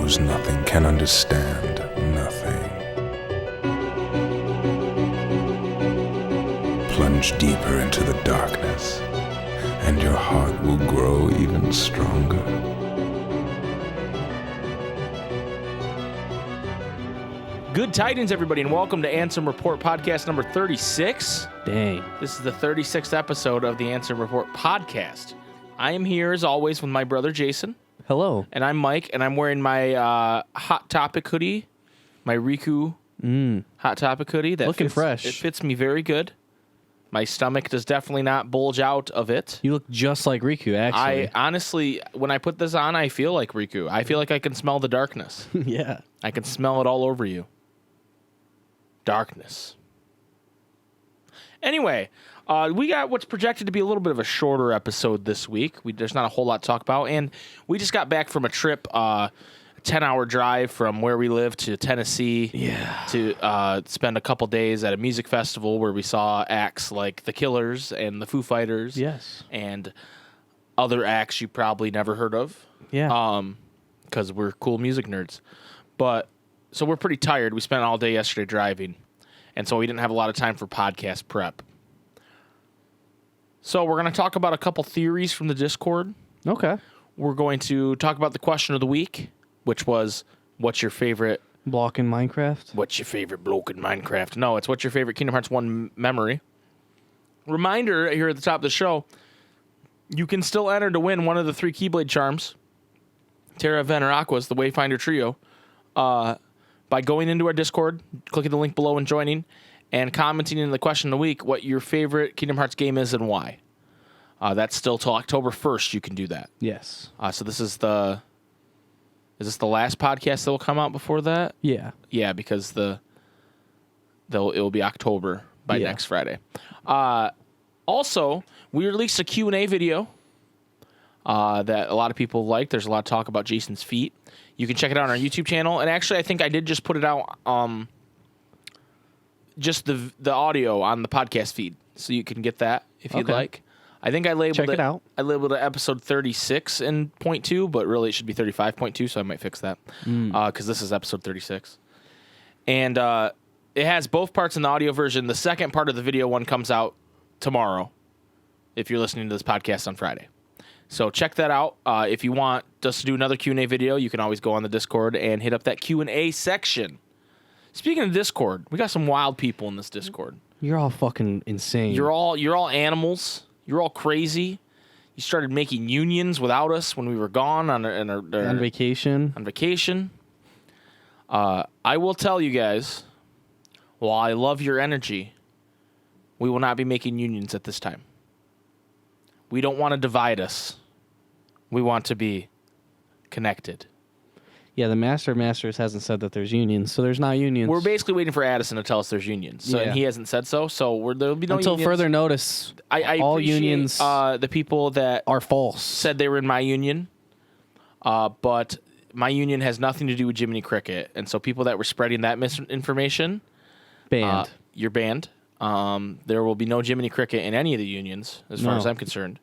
knows nothing, can understand nothing. Plunge deeper into the darkness, and your heart will grow even stronger. Good tidings, everybody, and welcome to Ansem Report podcast number 36. Dang. This is the 36th episode of the Ansem Report podcast. I am here, as always, with my brother Jason. Hello. And I'm Mike, and I'm wearing my Hot Topic hoodie, my Riku Hot Topic hoodie. That Looking fits, fresh. It fits me very good. My stomach does definitely not bulge out of it. You look just like Riku, actually. I honestly, when I put this on, I feel like Riku. I feel like I can smell the darkness. Yeah. I can smell it all over you. Darkness. Anyway, we got what's projected to be a little bit of a shorter episode this week. There's not a whole lot to talk about, and we just got back from a trip, a 10-hour drive from where we live to Tennessee. Yeah. To spend a couple days at a music festival where we saw acts like The Killers and the Foo Fighters. Yes. And other acts you probably never heard of. Yeah. Because we're cool music nerds. But so we're pretty tired. We spent all day yesterday driving, and so we didn't have a lot of time for podcast prep. So we're going to talk about a couple theories from the Discord. Okay. We're going to talk about the question of the week, which was, what's your favorite... Block in Minecraft? What's your favorite bloke in Minecraft? No, it's what's your favorite Kingdom Hearts 1 memory. Reminder here at the top of the show, you can still enter to win one of the 3 Keyblade charms, Terra, Ven, or Aqua's, the Wayfinder Trio, by going into our Discord, clicking the link below and joining, and commenting in the question of the week what your favorite Kingdom Hearts game is and why. That's still till October 1st you can do that. Yes. So this is the... Is this the last podcast that will come out before that? Yeah. Yeah, because it will be October by next Friday. Also, we released a Q&A video that a lot of people like. There's a lot of talk about Jason's feet. You can check it out on our YouTube channel. And actually, I think I did just put it out, just the audio on the podcast feed, so you can get that if you'd like. I think I labeled Check it out. I labeled it episode 36 in point 2, but really it should be 35.2, so I might fix that because this is episode 36. And it has both parts in the audio version. The second part of the video one comes out tomorrow if you're listening to this podcast on Friday. So check that out. If you want us to do another Q&A video, you can always go on the Discord and hit up that Q&A section. Speaking of Discord, we got some wild people in this Discord. You're all fucking insane. You're all animals. You're all crazy. You started making unions without us when we were gone on vacation. On vacation. I will tell you guys, while I love your energy, we will not be making unions at this time. We don't want to divide us. We want to be connected. Yeah, the Master of Masters hasn't said that there's unions, so there's not unions. We're basically waiting for Addison to tell us there's unions, and he hasn't said so. So there'll be no until unions. further notice. I all appreciate, unions the people that are false. Said they were in my union, but my union has nothing to do with Jiminy Cricket, and so people that were spreading that misinformation, banned. You're banned. There will be no Jiminy Cricket in any of the unions, as far as I'm concerned.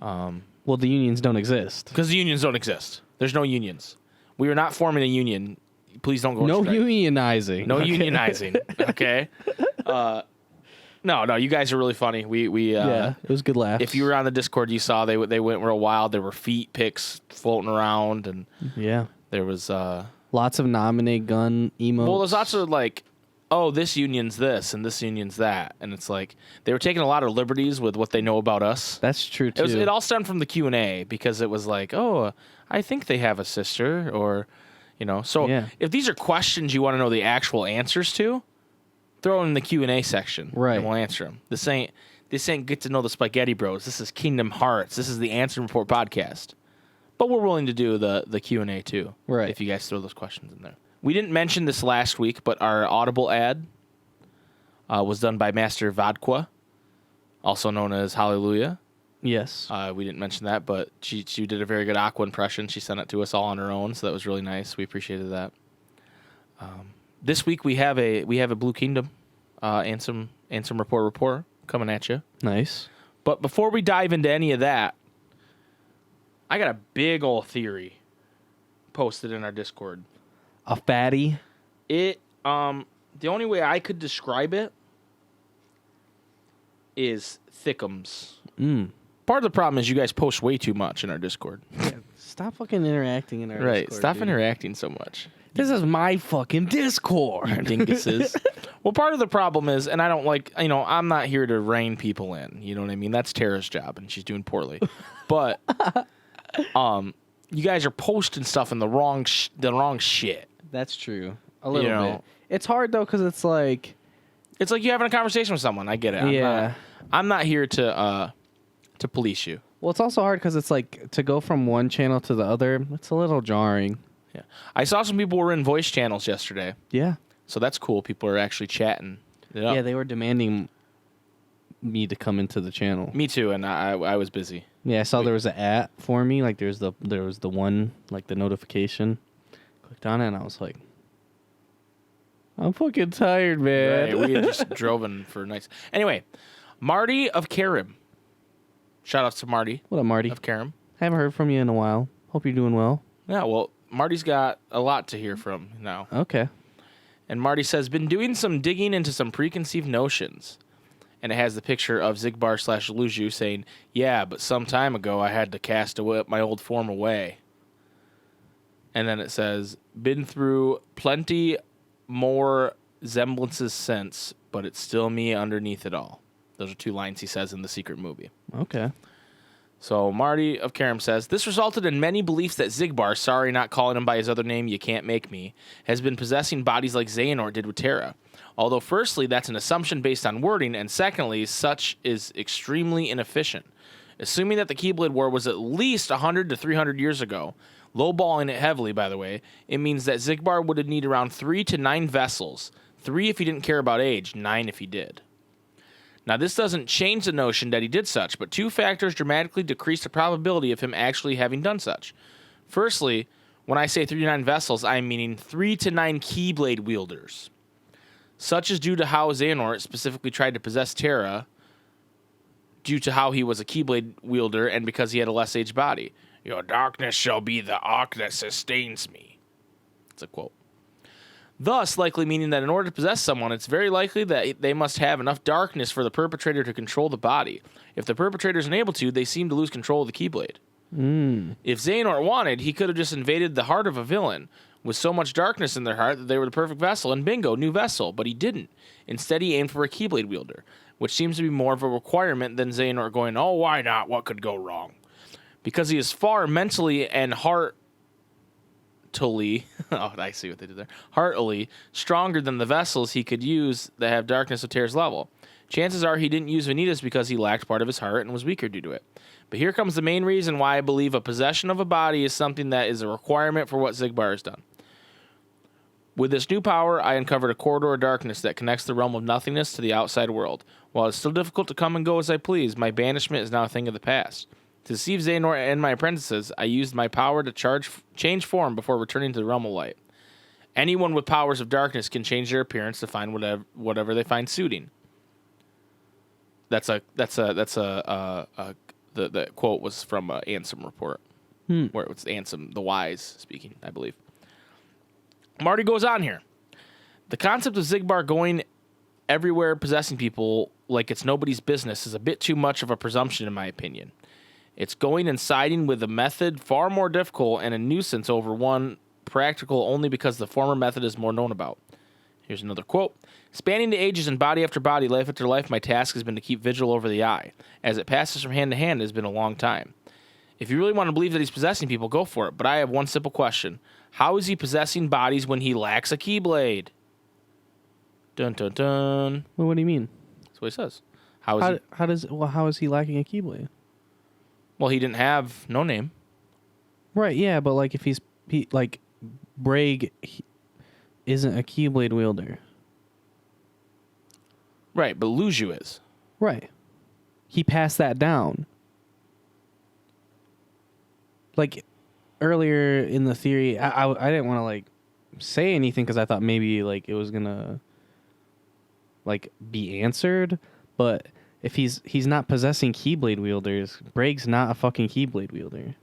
Well, the unions don't exist because the unions don't exist. There's no unions. We are not forming a union. Please don't go. No strike. unionizing. No unionizing. Okay. No. You guys are really funny. We it was good laughs. If you were on the Discord, you saw they went real wild. There were feet pics floating around, and there was lots of nominate gun emotes. Well, there's lots of like, oh, this union's this and this union's that, and it's like they were taking a lot of liberties with what they know about us. That's true too. It all stemmed from the Q&A because it was like, oh, I think they have a sister, or So if these are questions you want to know the actual answers to, throw them in the Q&A section, right? And we'll answer them. This ain't get to know the SpikeGhetti Bros. This is Kingdom Hearts. This is the Ansem Report podcast. But we're willing to do the Q&A too, right? If you guys throw those questions in there. We didn't mention this last week, but our Audible ad was done by Master Vodka, also known as Hallelujah. Yes. We didn't mention that, but she did a very good Aqua impression. She sent it to us all on her own, so that was really nice. We appreciated that. This week we have a Blue Kingdom Ansem report coming at you. Nice. But before we dive into any of that, I got a big old theory posted in our Discord. A fatty? It the only way I could describe it is thickums. Part of the problem is you guys post way too much in our Discord. Yeah, stop fucking interacting in our Right. Discord, Stop dude. interacting so much. This is my fucking Discord. Dinguses. Well, part of the problem is, and I don't like, I'm not here to rein people in. You know what I mean? That's Tara's job, and she's doing poorly. But, you guys are posting stuff in the wrong shit. That's true. A little know. bit. It's hard though, because it's like, It's like you having a conversation with someone. I get it. I'm not here to police you. well, it's also hard because it's like to go from one channel to the other. It's a little jarring. Yeah. I saw some people were in voice channels yesterday, Yeah. so that's cool. People are actually chatting. Yeah, they were demanding me to come into the channel. Me too, and I was busy. Yeah, I saw there was an at for me. Like there was the one, like the notification. Clicked on it and I was like, I'm fucking tired, man. Right, we had just driven for nights. Anyway, Marty of Karim. Shout outs to Marty What up, Marty? of Karim. Haven't heard from you in a while. Hope you're doing well. Yeah, well, Marty's got a lot to hear from now. Okay. And Marty says, been doing some digging into some preconceived notions. And it has the picture of Zigbar/Luju saying, yeah, but some time ago I had to cast my old form away. And then it says, been through plenty more semblances since, but it's still me underneath it all. Those are 2 lines he says in the secret movie. Okay. So Marty of Karim says, this resulted in many beliefs that Zigbar, sorry not calling him by his other name, you can't make me, has been possessing bodies like Xehanort did with Terra. Although firstly, that's an assumption based on wording, and secondly, such is extremely inefficient. Assuming that the Keyblade War was at least 100 to 300 years ago, lowballing it heavily, by the way, it means that Zigbar would need around 3 to 9 vessels. 3 if he didn't care about age, 9 if he did. Now, this doesn't change the notion that he did such, but 2 factors dramatically decrease the probability of him actually having done such. Firstly, when I say 3 to 9 vessels, I'm meaning 3 to 9 Keyblade wielders. Such is due to how Xehanort specifically tried to possess Terra, due to how he was a Keyblade wielder and because he had a less aged body. Your darkness shall be the arc that sustains me. It's a quote. Thus, likely meaning that in order to possess someone, it's very likely that they must have enough darkness for the perpetrator to control the body. If the perpetrator is unable to, they seem to lose control of the Keyblade. If Xehanort wanted, he could have just invaded the heart of a villain with so much darkness in their heart that they were the perfect vessel, and bingo, new vessel. But he didn't. Instead, he aimed for a Keyblade wielder, which seems to be more of a requirement than Xehanort going, oh, why not? What could go wrong? Because he is far mentally and heartily, oh, I see what they did there, heartily stronger than the vessels he could use that have darkness of Terra's level. Chances are he didn't use Vanitas because he lacked part of his heart and was weaker due to it. But here comes the main reason why I believe a possession of a body is something that is a requirement for what Zigbar has done. With this new power, I uncovered a corridor of darkness that connects the realm of nothingness to the outside world. While it's still difficult to come and go as I please, my banishment is now a thing of the past. To deceive Xehanort and my apprentices, I used my power to change form before returning to the realm of light. Anyone with powers of darkness can change their appearance to find whatever they find suiting. The quote was from an Ansem report, where it was Ansem the Wise speaking, I believe. Marty goes on here. The concept of Zigbar going everywhere possessing people like it's nobody's business is a bit too much of a presumption in my opinion. It's going and siding with a method far more difficult and a nuisance over one practical only because the former method is more known about. Here's another quote. Spanning the ages and body after body, life after life, my task has been to keep vigil over the eye. As it passes from hand to hand, it has been a long time. If you really want to believe that he's possessing people, go for it. But I have one simple question. How is he possessing bodies when he lacks a Keyblade? Dun, dun, dun. Well, what do you mean? That's what he says. How is he lacking a Keyblade? Well, he didn't have no name. Right, yeah, but like if Braig isn't a Keyblade wielder. Right, but Luju is. Right. He passed that down. Like earlier in the theory, I didn't want to like say anything because I thought maybe like it was gonna like be answered, but if he's not possessing Keyblade wielders, Braig's not a fucking Keyblade wielder.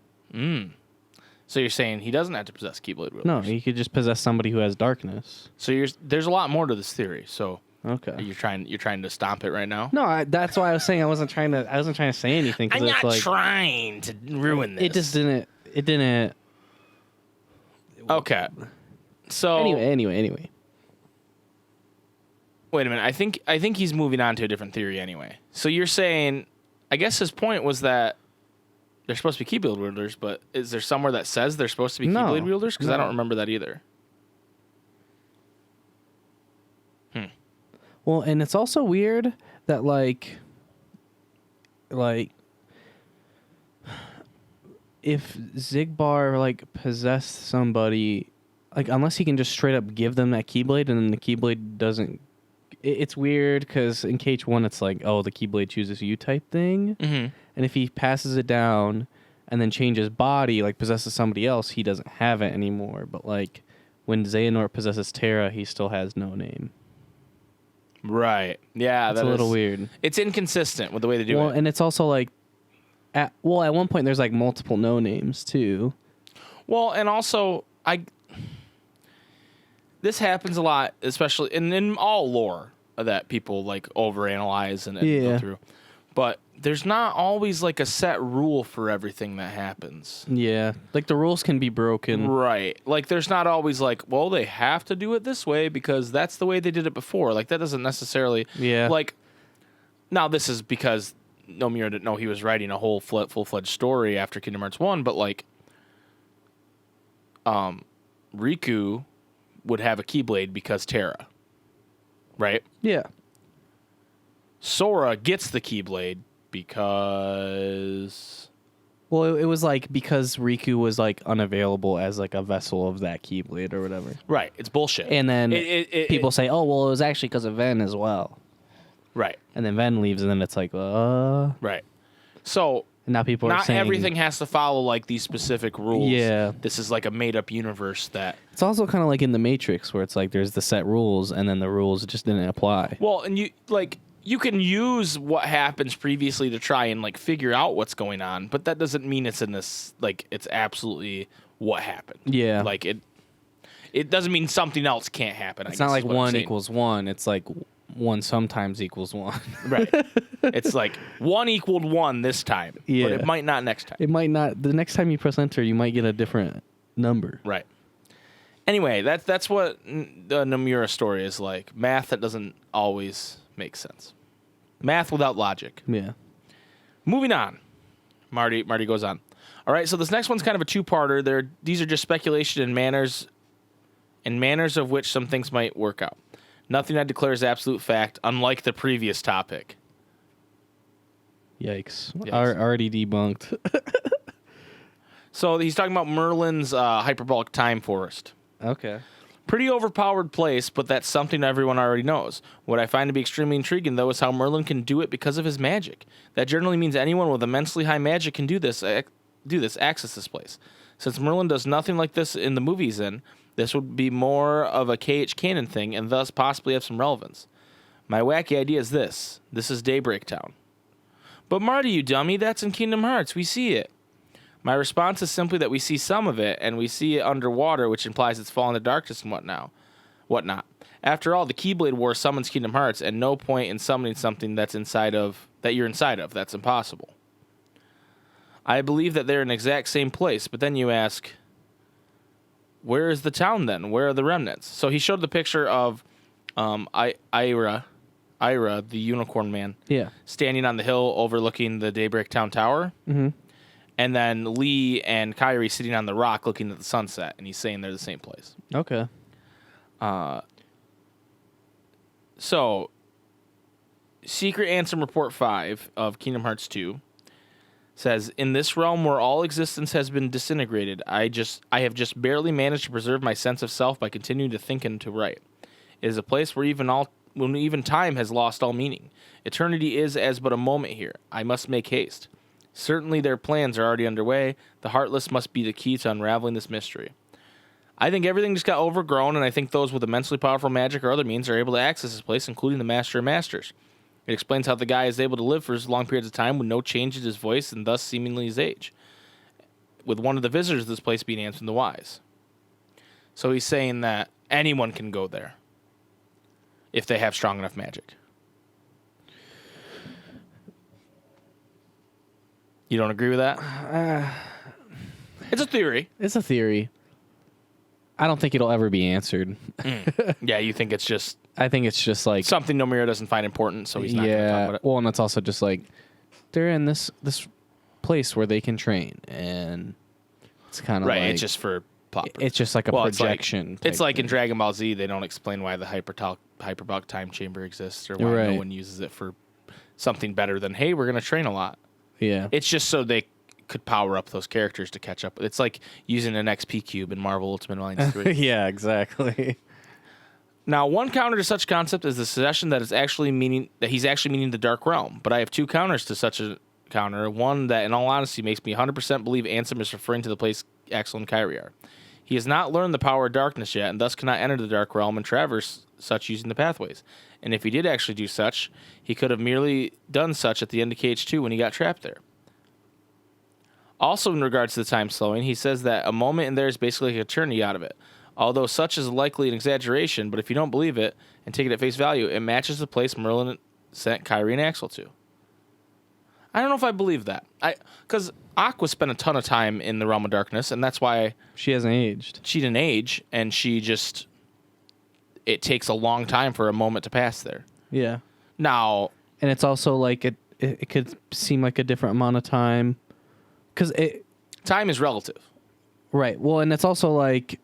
So you're saying he doesn't have to possess Keyblade wielders? No, he could just possess somebody who has darkness. So there's a lot more to this theory. So Okay. you're trying to stomp it right now? No, that's why I was saying I wasn't trying to say anything. I'm it's not trying to ruin this. It just didn't. It didn't. Okay. So Anyway. Wait a minute. I think he's moving on to a different theory anyway. So you're saying, I guess his point was that they're supposed to be Keyblade wielders, but is there somewhere that says they're supposed to be Keyblade wielders? Because I don't remember that either. Well, and it's also weird that like if Zigbar like possessed somebody, like unless he can just straight up give them that Keyblade and then the Keyblade doesn't. It's weird because in KH1 it's like, oh, the Keyblade chooses you type thing, and if he passes it down and then changes body, like possesses somebody else, he doesn't have it anymore. But like when Xehanort possesses Terra, he still has no name. Right. Yeah, that's a little weird. It's inconsistent with the way they do it. Well, and it's also like, at one point there's like multiple no names too. Well, and also this happens a lot, especially in all lore that people like overanalyze and go through. But there's not always like a set rule for everything that happens. Yeah, like the rules can be broken. Right. Like there's not always like, well, they have to do it this way because that's the way they did it before. Like that doesn't necessarily. Yeah. Like now this is because Nomura didn't know he was writing a whole full-fledged story after Kingdom Hearts 1, but like Riku would have a Keyblade because Terra. Right? Yeah. Sora gets the Keyblade because... Well, it was like because Riku was like unavailable as like a vessel of that Keyblade or whatever. Right. It's bullshit. And then people say, oh, well, it was actually because of Ven as well. Right. And then Ven leaves and then it's like, Right. So... And now people are saying... Not everything has to follow like these specific rules. Yeah. This is like a made-up universe that... It's also kind of like in the Matrix where it's like there's the set rules and then the rules just didn't apply. Well, and you can use what happens previously to try and like figure out what's going on, but that doesn't mean it's in this like it's absolutely what happened. Yeah. Like it doesn't mean something else can't happen. It's not like 1 equals 1. It's like 1 sometimes equals 1. Right. It's like 1 equaled 1 this time, yeah. but it might not next time. It might not. The next time you press enter, you might get a different number. Right. Anyway, that's what the Nomura story is like. Math that doesn't always make sense. Math without logic. Yeah. Moving on. Marty goes on. All right, so this next one's kind of a two-parter. These are just speculation and manners of which some things might work out. Nothing I declare is absolute fact, unlike the previous topic. Yikes. Yes. Already debunked. So he's talking about Merlin's hyperbolic time forest. Okay. Pretty overpowered place, but that's something everyone already knows. What I find to be extremely intriguing, though, is how Merlin can do it because of his magic. That generally means anyone with immensely high magic can access this place. Since Merlin does nothing like this in the movies, this would be more of a KH canon thing, and thus possibly have some relevance. My wacky idea is this. This is Daybreak Town. But Marty, you dummy, that's in Kingdom Hearts. We see it. My response is simply that we see some of it, and we see it underwater, which implies it's fallen to darkness and whatnot. After all, the Keyblade War summons Kingdom Hearts, and no point in summoning something that you're inside of. That's impossible. I believe that they're in the exact same place, but then you ask, where is the town then? Where are the remnants? So he showed the picture of Ira, the unicorn man, standing on the hill overlooking the Daybreak Town Tower. Mm-hmm. And then Lee and Kyrie sitting on the rock looking at the sunset, and he's saying they're the same place. Okay. So, Secret Ansem Report 5 of Kingdom Hearts 2 says, in this realm where all existence has been disintegrated, I have just barely managed to preserve my sense of self by continuing to think and to write. It is a place where even time has lost all meaning. Eternity is as but a moment here. I must make haste. Certainly their plans are already underway. The Heartless must be the key to unraveling this mystery. I think everything just got overgrown, and I think those with immensely powerful magic or other means are able to access this place, including the Master of Masters. It explains how the guy is able to live for long periods of time with no change in his voice and thus seemingly his age. with one of the visitors of this place being Ansem the Wise. So he's saying that anyone can go there if they have strong enough magic. You don't agree with that? It's a theory. It's a theory. I don't think it'll ever be answered. Yeah, you think it's just I think it's just like something Nomura doesn't find important, so he's not going to talk about it. Well, and it's also just like they're in this place where they can train, and it's kind of right. like, It's just for plot. It's just like a projection. It's like in thing. Dragon Ball Z, they don't explain why the hyperbolic time chamber exists or why no one uses it for something better than, hey, we're going to train a lot. Yeah, It's just so they could power up those characters to catch up. It's like using an XP cube in Marvel Ultimate Alliance 3. yeah, exactly. Now, one counter to such concept is the suggestion that he's actually meaning the Dark Realm. But I have two counters to such a counter. One that, in all honesty, makes me 100% believe Ansem is referring to the place Axel and Kyrie are. He has not learned the power of darkness yet, and thus cannot enter the Dark Realm and traverse such using the pathways. And if he did actually do such, he could have merely done such at the end of KH2 when he got trapped there. Also, in regards to the time slowing, he says that a moment in there is basically like an eternity out of it. Although such is likely an exaggeration, but if you don't believe it and take it at face value, it matches the place Merlin sent Kyrie and Axel to. I don't know if I believe that. Because Aqua spent a ton of time in the Realm of Darkness, and that's why She hasn't aged. she didn't age, and it takes a long time for a moment to pass there. Yeah, Now, and it's also like it could seem like a different amount of time, because time is relative. right. Well, and it's also like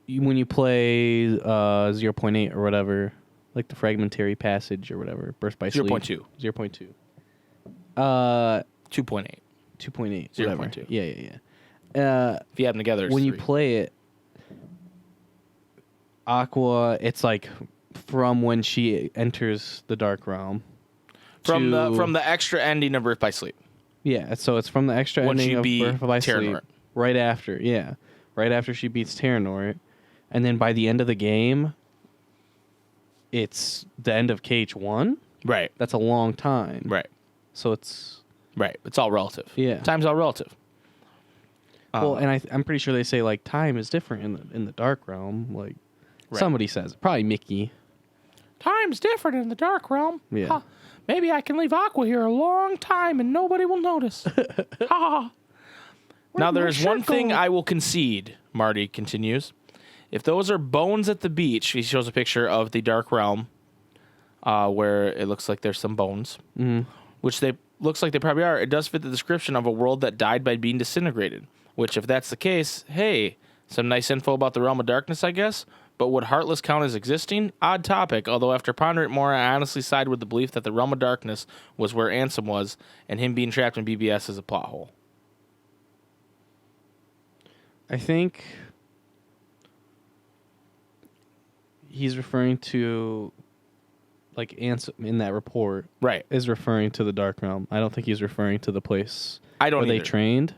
when you play 0.8 or whatever, like the fragmentary passage or whatever, Birth by Sleep. 0.2. 0.2. 2.8. 2.8. 0.2. Yeah. If you have them together, it's When you 3. play it, Aqua, it's like from when she enters the Dark Realm. From to- the extra ending of Birth by Sleep. Yeah, so it's from the extra Once ending you of beat Birth by Sleep. Terranort. Right after, yeah. Right after she beats Terranort. And then by the end of the game, it's the end of KH1. Right. That's a long time. Right. So it's... Right. It's all relative. Yeah. Time's all relative. Well, and I'm pretty sure they say, like, time is different in the Dark Realm. Like, Right. somebody says it. Probably Mickey. Time's different in the Dark Realm. Yeah. Ha. Maybe I can leave Aqua here a long time and nobody will notice. Ha. Now, there is one thing I will concede, Marty continues. If those are bones at the beach, he shows a picture of the Dark Realm where it looks like there's some bones, which looks like they probably are. It does fit the description of a world that died by being disintegrated, which, if that's the case, hey, some nice info about the Realm of Darkness, I guess. But would Heartless count as existing? Odd topic, although after pondering it more, I honestly side with the belief that the Realm of Darkness was where Ansem was, and him being trapped in BBS is a plot hole. I think he's referring to, like, Ansem in that report. Right. Is referring to the Dark Realm. I don't think he's referring to the place I don't where either. they trained.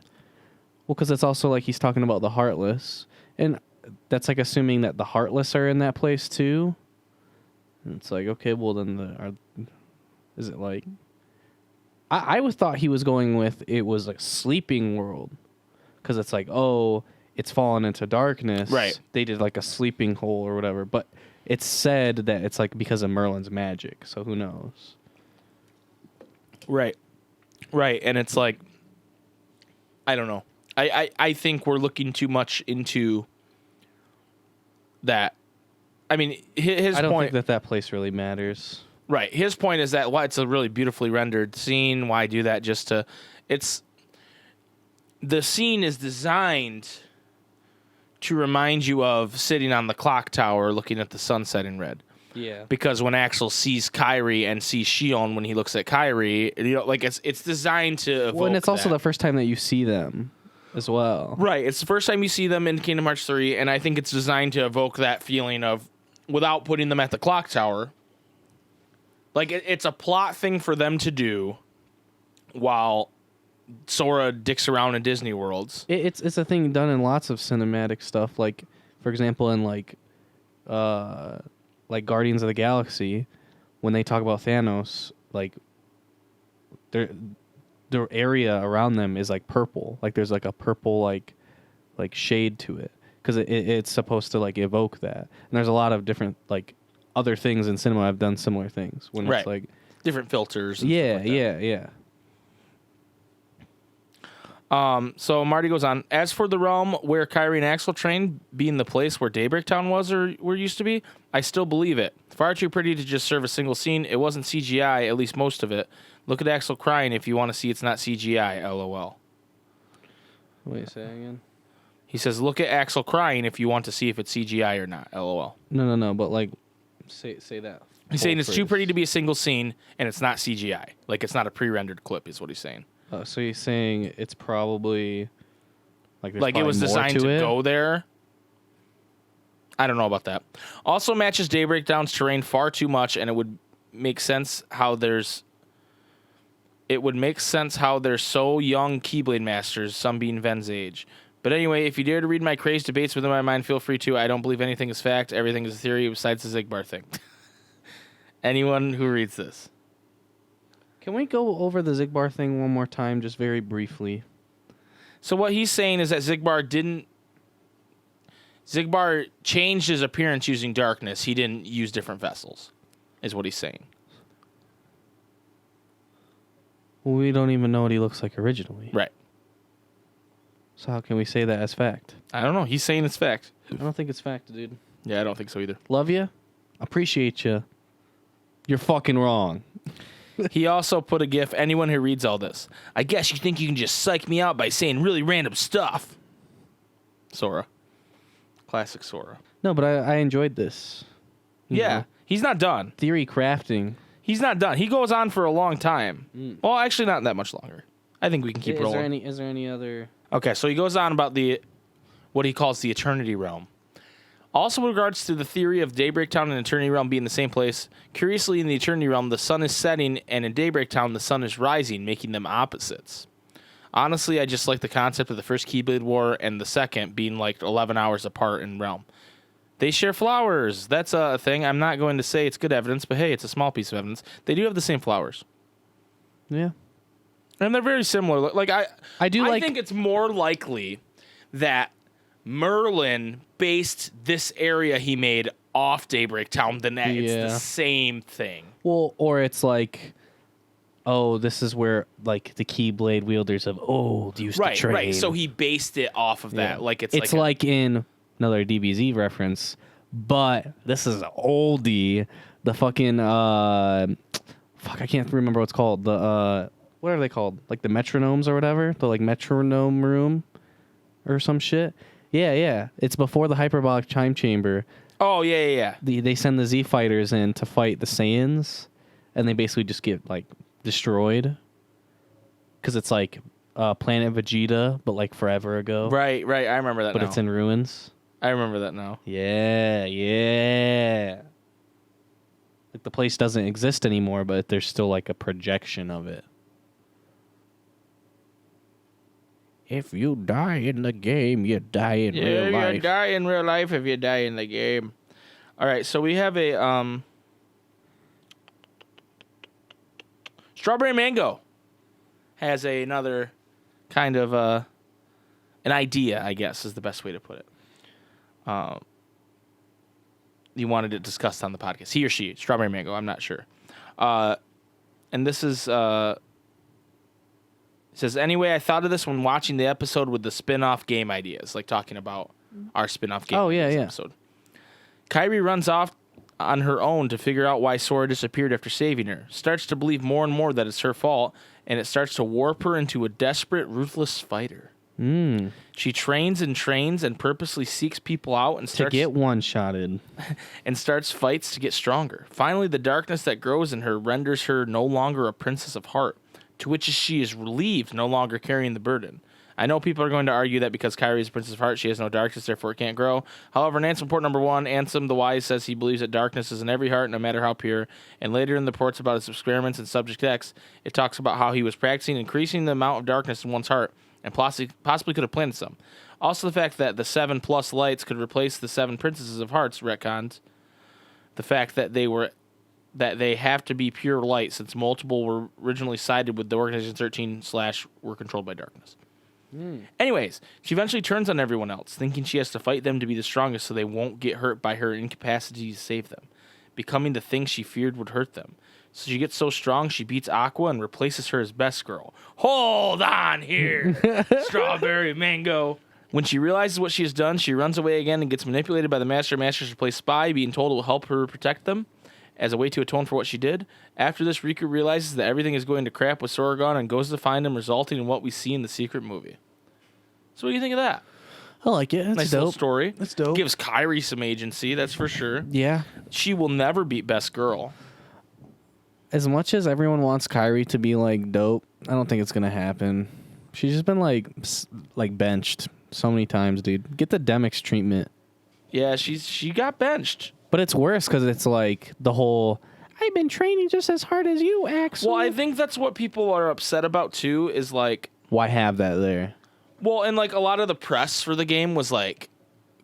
Well, because it's also like he's talking about the Heartless. And that's like assuming that the Heartless are in that place too. And it's like, okay, well then is it like... I always thought he was going with it was a sleeping world. Because it's like, oh, it's fallen into darkness. Right. They did like a sleeping hole or whatever. But it's said that it's like because of Merlin's magic. So who knows? Right. Right. And it's like, I don't know. I think we're looking too much into that. I mean, his I don't point... think that place really matters. Right. His point is that it's a really beautifully rendered scene. Why do that just to... The scene is designed to remind you of sitting on the clock tower looking at the sunset in red. Yeah. Because when Axel sees Kyrie and sees Shion when he looks at Kyrie, like it's designed to evoke Well, and it's also that. the first time that you see them as well. Right. It's the first time you see them in Kingdom Hearts 3, and I think it's designed to evoke that feeling of, without putting them at the clock tower, like it's a plot thing for them to do while Sora dicks around in Disney worlds. It's a thing done in lots of cinematic stuff. Like, for example, in like Guardians of the Galaxy, when they talk about Thanos, like the area around them is like purple. Like there's like a purple like shade to it because it's supposed to like evoke that. And there's a lot of different like other things in cinema have done similar things when Right. it's like Different filters. And yeah, stuff like that. yeah. So Marty goes on. As for the realm where Kyrie and Axel trained, being the place where Daybreak Town was or used to be, I still believe it. Far too pretty to just serve a single scene. It wasn't CGI, at least most of it. Look at Axel crying if you want to see it's not CGI. LOL. What are you saying again? He says, look at Axel crying if you want to see if it's CGI or not. LOL. No. But like, say that. He's saying it's too pretty to be a single scene and it's not CGI. Like it's not a pre-rendered clip, is what he's saying. So you're saying it's probably like it was designed to go there. I don't know about that. Also matches Daybreak Town's terrain far too much, and it would make sense how there's so young Keyblade masters, some being Ven's age. But anyway, if you dare to read my crazed debates within my mind, feel free to. I don't believe anything is fact. Everything is a theory besides the Zigbar thing. Anyone who reads this. Can we go over the Zigbar thing one more time, just very briefly? So what he's saying is that Zigbar changed his appearance using darkness. He didn't use different vessels, is what he's saying. Well, we don't even know what he looks like originally. Right. So how can we say that as fact? I don't know. He's saying it's fact. I don't think it's fact, dude. Yeah, I don't think so either. Love you. Appreciate you. You're fucking wrong. He also put a gif, anyone who reads all this. I guess you think you can just psych me out by saying really random stuff. Sora. Classic Sora. No, but I enjoyed this. You know, He's not done. theory crafting. He's not done. He goes on for a long time. Well, actually, not that much longer. I think we can keep rolling. Is there any other... Okay, so he goes on about what he calls the Eternity Realm. Also, with regards to the theory of Daybreak Town and Eternity Realm being the same place, curiously, in the Eternity Realm, the sun is setting, and in Daybreak Town, the sun is rising, making them opposites. Honestly, I just like the concept of the first Keyblade War and the second being like 11 hours apart in Realm. They share flowers. That's a thing. I'm not going to say it's good evidence, but hey, it's a small piece of evidence. They do have the same flowers. Yeah. And they're very similar. Like I think it's more likely that Merlin based this area he made off Daybreak Town than that it's the same thing. Well, or it's like, oh, this is where like the Keyblade wielders of old used to train. Right. So he based it off of that. Yeah. Like it's like in another DBZ reference, but this is an oldie. The fucking I can't remember what it's called. The what are they called? Like the metronomes or whatever. The like metronome room or some shit. Yeah. It's before the hyperbolic chime chamber. Oh, yeah. They send the Z fighters in to fight the Saiyans, and they basically just get like destroyed because it's like Planet Vegeta, but like forever ago. Right. I remember that. But it's in ruins. I remember that now. Yeah. Like the place doesn't exist anymore, but there's still like a projection of it. If you die in the game, you die in real life. You die in real life if you die in the game. All right, so we have a Strawberry Mango has another kind of an idea, I guess, is the best way to put it. You wanted it discussed on the podcast. He or she, Strawberry Mango, I'm not sure. And this is... It says, anyway, I thought of this when watching the episode with the spin-off game ideas, like talking about our spin-off game episode. Kyrie runs off on her own to figure out why Sora disappeared after saving her, starts to believe more and more that it's her fault, and it starts to warp her into a desperate, ruthless fighter. She trains and purposely seeks people out and starts to get one-shotted and starts fights to get stronger. Finally, the darkness that grows in her renders her no longer a princess of heart, to which she is relieved, no longer carrying the burden. I know people are going to argue that because Kyrie is Princess of Heart, she has no darkness, therefore it can't grow. However, in Ansem Report number 1, Ansem the Wise says he believes that darkness is in every heart, no matter how pure. And later in the reports about his experiments in Subject X, it talks about how he was practicing increasing the amount of darkness in one's heart, and possibly could have planted some. Also, the fact that the 7+ lights could replace the 7 princesses of hearts retcons the fact that they were that they have to be pure light since multiple were originally sided with the Organization 13 / were controlled by darkness. Anyways, she eventually turns on everyone else, thinking she has to fight them to be the strongest so they won't get hurt by her incapacity to save them, becoming the thing she feared would hurt them. So she gets so strong, she beats Aqua and replaces her as best girl. Hold on here, strawberry mango. When she realizes what she has done, she runs away again and gets manipulated by the Master Masters to play spy, being told it will help her protect them as a way to atone for what she did. After this, Riku realizes that everything is going to crap with Sorigon and goes to find him, resulting in what we see in the secret movie. So what do you think of that? I like it. It's Nice dope. little story. It's dope. Gives Kairi some agency, that's for sure. Yeah. She will never beat best girl. As much as everyone wants Kairi to be like dope, I don't think it's gonna happen. She's just been like benched so many times, dude. Get the Demix treatment. Yeah, she got benched. But it's worse because it's like the whole, I've been training just as hard as you, Axel. Well, I think that's what people are upset about too, is like, why have that there? well, and like a lot of the press for the game was like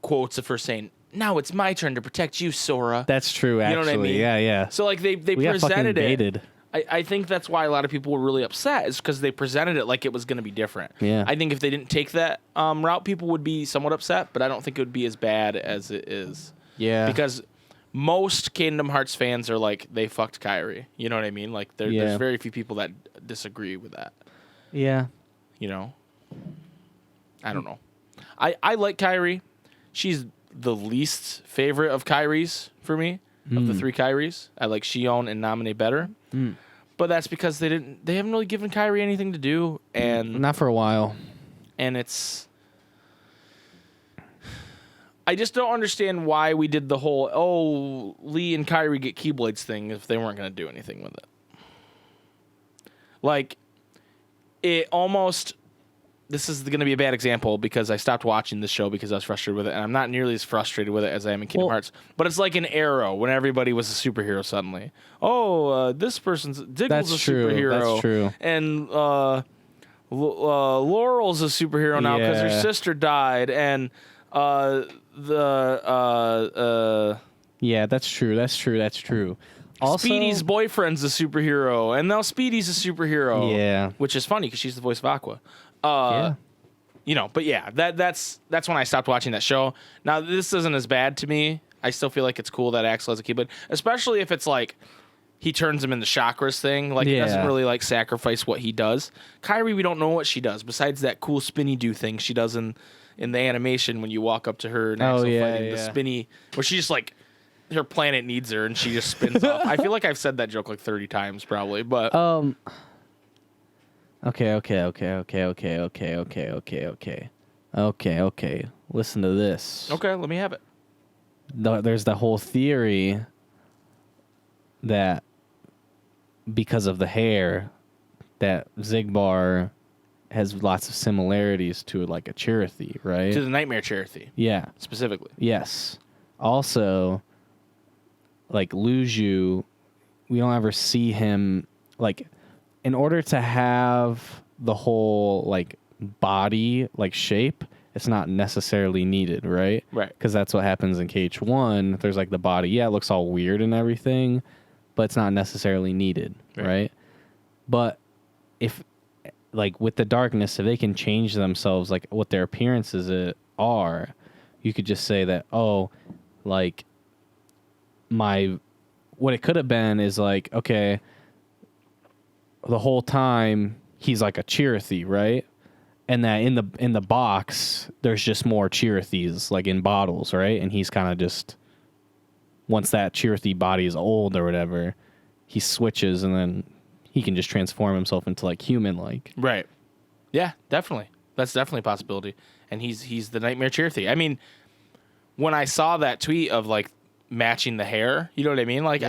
quotes of her saying, now it's my turn to protect you, Sora. That's true, actually. You know what I mean? Yeah, yeah. So like they We got fucking presented it. baited. I think that's why a lot of people were really upset, is because they presented it like it was going to be different. Yeah. I think if they didn't take that route, people would be somewhat upset, but I don't think it would be as bad as it is. Yeah. Because most Kingdom Hearts fans are like, they fucked Kairi. You know what I mean? Like there's very few people that disagree with that. Yeah. You know? I don't know. I like Kairi. She's the least favorite of Kairis for me, of the three Kairis. I like Shion and Namine better. But that's because they haven't really given Kairi anything to do, and Not for a while. it's I just don't understand why we did the whole Lee and Kairi get Keyblades thing if they weren't going to do anything with it. Like it almost this is going to be a bad example because I stopped watching this show because I was frustrated with it, and I'm not nearly as frustrated with it as I am in Kingdom Hearts. But it's like an Arrow when everybody was a superhero suddenly. This person's Diggle's a superhero. That's true. And Laurel's a superhero now because her Yeah. sister died, and Yeah, that's true. That's true. Also, Speedy's boyfriend's a superhero, and now Speedy's a superhero. Yeah. Which is funny because she's the voice of Aqua. Yeah. You know, but yeah, that's when I stopped watching that show. Now, this isn't as bad to me. I still feel like it's cool that Axel has a Keyblade, especially if it's like he turns him into chakras thing. Like, he doesn't really like sacrifice what he does. Kairi, we don't know what she does besides that cool spinny do thing she does in the animation when you walk up to her and Axel fighting the spinny, where she just like her planet needs her and she just spins off. I feel like I've said that joke like 30 times probably, but Okay. Listen to this. okay, let me have it. There's the whole theory that because of the hair, that Zigbar has lots of similarities to like a Chirithy, right? To the Nightmare Chirithy, Yeah. specifically. Yes. Also, like Luju, we don't ever see him like. In order to have the whole like body like shape, it's not necessarily needed, right? Right. Because that's what happens in KH1. There's like the body, yeah, it looks all weird and everything, but it's not necessarily needed, right? But if like with the darkness, if they can change themselves, like what their appearances are, you could just say that, like what it could have been is like, okay, the whole time he's like a Chirithy, right? And that in the box there's just more Chirithys like in bottles, right? And he's kind of just, once that Chirithy body is old or whatever, he switches and then he can just transform himself into like human like. Right. Yeah, definitely. That's definitely a possibility. And he's the Nightmare Chirithy. I mean, when I saw that tweet of like matching the hair, you know what I mean? Like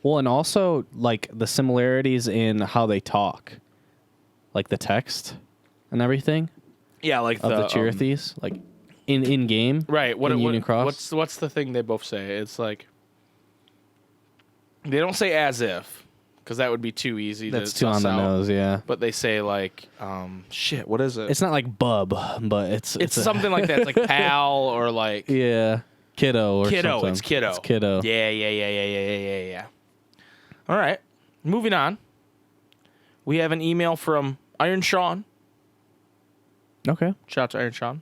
Well, and also like the similarities in how they talk, like the text and everything. Yeah, like of the Chirithys, like in game. Right. Unicross. What's the thing they both say? It's like they don't say as if, because that would be too easy. That's to too on suss the out. nose, yeah. But they say like, shit. What is it? It's not like bub, but it's something like that. It's like pal or like yeah, kiddo or kiddo. something. It's kiddo. It's kiddo. Yeah. All right. Moving on. We have an email from Iron Sean. Okay. Shout out to Iron Sean.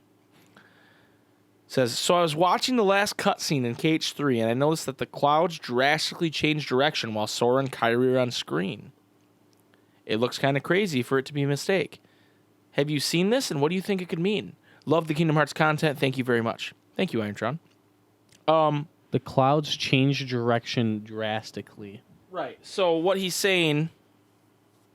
Says, so I was watching the last cutscene in KH3, and I noticed that the clouds drastically changed direction while Sora and Kairi are on screen. It looks kind of crazy for it to be a mistake. Have you seen this, and what do you think it could mean? Love the Kingdom Hearts content. Thank you very much. Thank you, Iron Sean. The clouds changed direction drastically. Right. So what he's saying,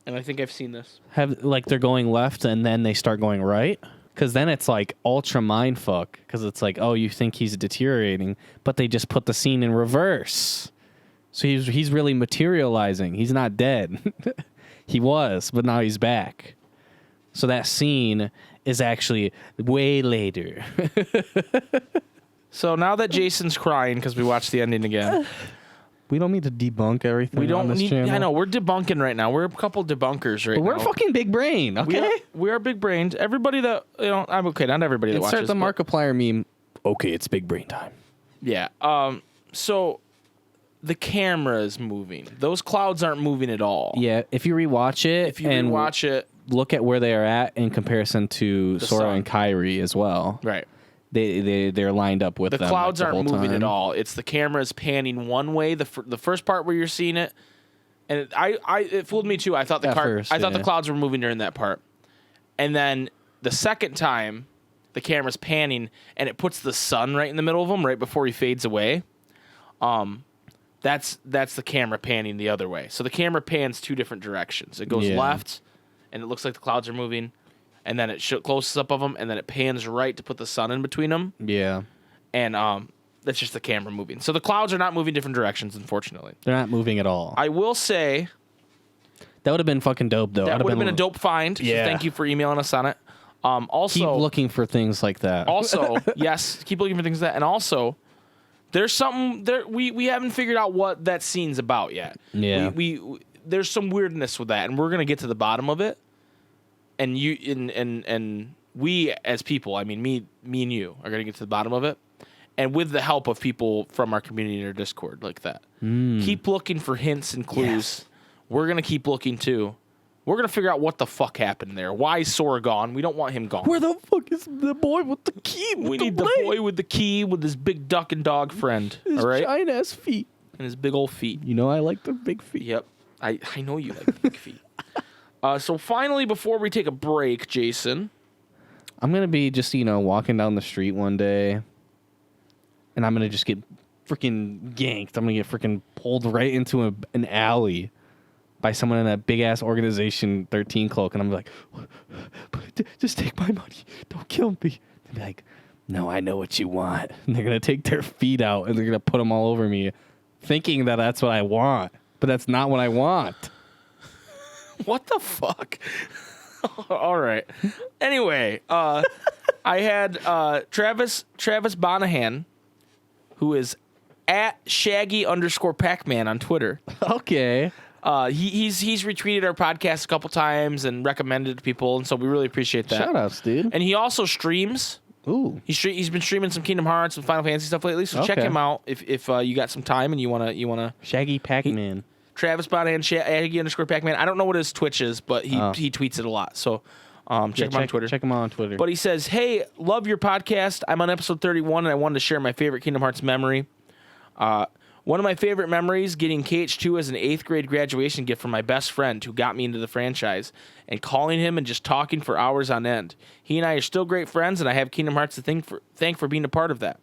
and I think I've seen this. They're going left and then they start going right? Because then it's like ultra mindfuck. Because it's like, oh, you think he's deteriorating, but they just put the scene in reverse. So he's really materializing. He's not dead. He was, but now he's back. So that scene is actually way later. So now that Jason's crying because we watched the ending again. We don't need to debunk everything. We don't on this need. channel. I know we're debunking right now. We're a couple debunkers right But now. we're fucking big brain, okay? We are big brains. Everybody that I'm okay. Not everybody that Insert watches. the Markiplier meme. Okay, it's big brain time. Yeah. So the camera is moving. Those clouds aren't moving at all. Yeah, if you rewatch it, look at where they are at in comparison to Sora sun. and Kairi as well. Right. They're lined up with The them, clouds like, the aren't whole moving time. at all. It's the camera is panning one way. The first part where you're seeing it, and it fooled me too. I thought the clouds were moving during that part, and then the second time, the camera's panning and it puts the sun right in the middle of them, right before he fades away. That's the camera panning the other way. So the camera pans two different directions. It goes left, and it looks like the clouds are moving. And then it closes up of them, and then it pans right to put the sun in between them. Yeah. And that's just the camera moving. So the clouds are not moving different directions, unfortunately. They're not moving at all. I will say that would have been fucking dope, though. that would have been a dope find. Yeah. So thank you for emailing us on it. Also, keep looking for things like that. Also, yes, keep looking for things like that. And also, there's something there we haven't figured out what that scene's about yet. Yeah. We there's some weirdness with that, and we're gonna get to the bottom of it. And we as people, I mean me and you are gonna get to the bottom of it, and with the help of people from our community or Discord like that. Keep looking for hints and clues. Yes. We're gonna keep looking too. We're gonna figure out what the fuck happened there. Why is Sora gone? We don't want him gone. Where the fuck is the boy with the key? We need the boy with the key with his big duck and dog friend. His all right, giant ass feet and his big old feet. You know I like the big feet. Yep, I know you like big feet. So finally, before we take a break, Jason, I'm going to be just, walking down the street one day, and I'm going to just get freaking ganked. I'm going to get freaking pulled right into an alley by someone in that big-ass Organization 13 cloak, and I'm like, just take my money. Don't kill me. They'll be like, no, I know what you want. And they're going to take their feet out, and they're going to put them all over me, thinking that that's what I want. But that's not what I want. What the fuck? All right. Anyway, I had Travis Bonahan, who is at Shaggy_Pac-Man on Twitter. Okay. He's retweeted our podcast a couple times and recommended it to people, and so we really appreciate that. Shout outs, dude. And he also streams. Ooh. He's been streaming some Kingdom Hearts and Final Fantasy stuff lately, so check him out if you got some time and you wanna Shaggy Pac-Man. Travis Bonahan, Shaggy_Pac-Man. I don't know what his Twitch is, but he tweets it a lot. So check him on Twitter. Check him out on Twitter. But he says, hey, love your podcast. I'm on episode 31, and I wanted to share my favorite Kingdom Hearts memory. One of my favorite memories, getting KH2 as an 8th grade graduation gift from my best friend who got me into the franchise, and calling him and just talking for hours on end. He and I are still great friends, and I have Kingdom Hearts to thank for being a part of that.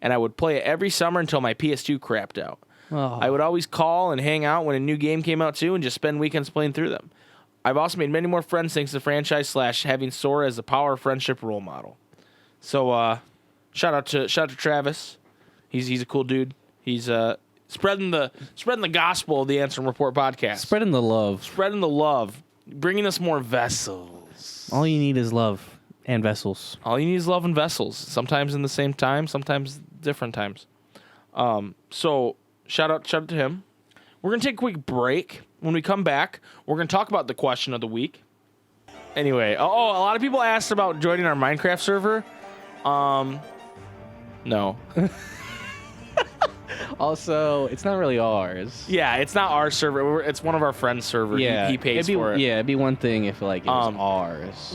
And I would play it every summer until my PS2 crapped out. Oh. I would always call and hang out when a new game came out too, and just spend weekends playing through them. I've also made many more friends thanks to the franchise / having Sora as a power friendship role model. So shout out to Travis. He's a cool dude. He's spreading the gospel of the Ansem Report podcast. Spreading the love. Bringing us more vessels. All you need is love and vessels. All you need is love and vessels. Sometimes in the same time, sometimes different times. So shout out to him. We're going to take a quick break. When we come back, we're going to talk about the question of the week. Anyway, a lot of people asked about joining our Minecraft server. No. Also, it's not really ours. Yeah, it's not our server. It's one of our friends' server. Yeah, he pays for it. Yeah, it'd be one thing if like it was ours.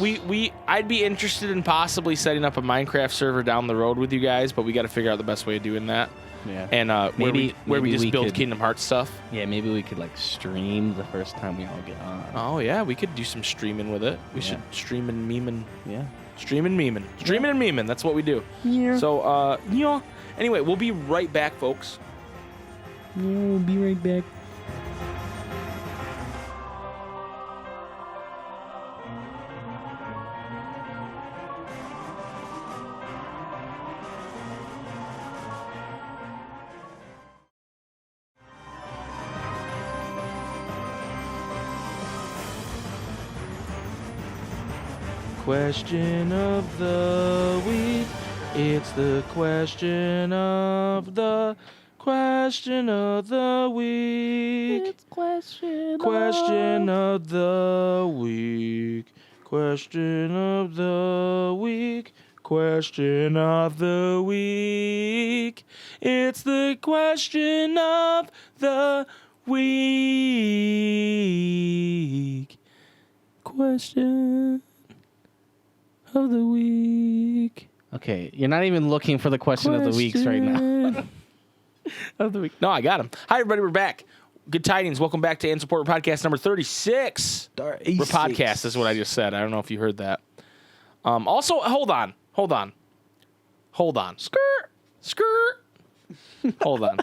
I'd be interested in possibly setting up a Minecraft server down the road with you guys, but we got to figure out the best way of doing that. Yeah. And maybe we just we build could- Kingdom Hearts stuff. Yeah, maybe we could like stream the first time we all get on. Oh yeah, we could do some streaming with it. We Yeah. should stream and memeing. Yeah. Streaming and memeing. That's what we do. Yeah. So yeah. Anyway, we'll be right back, folks. Yeah, we'll be right back. Question of the week. It's the question of the week. Question Question of the week. Question of the week. Question of the week. It's the question of the week. Question of the week. Okay, you're not even looking for the question of the weeks right now. Of the week. No, I got him. Hi, everybody. We're back. Good tidings. Welcome back to Ansem Podcast number 36. We're podcast is what I just said. I don't know if you heard that. Also, hold on. Skirt. Hold on.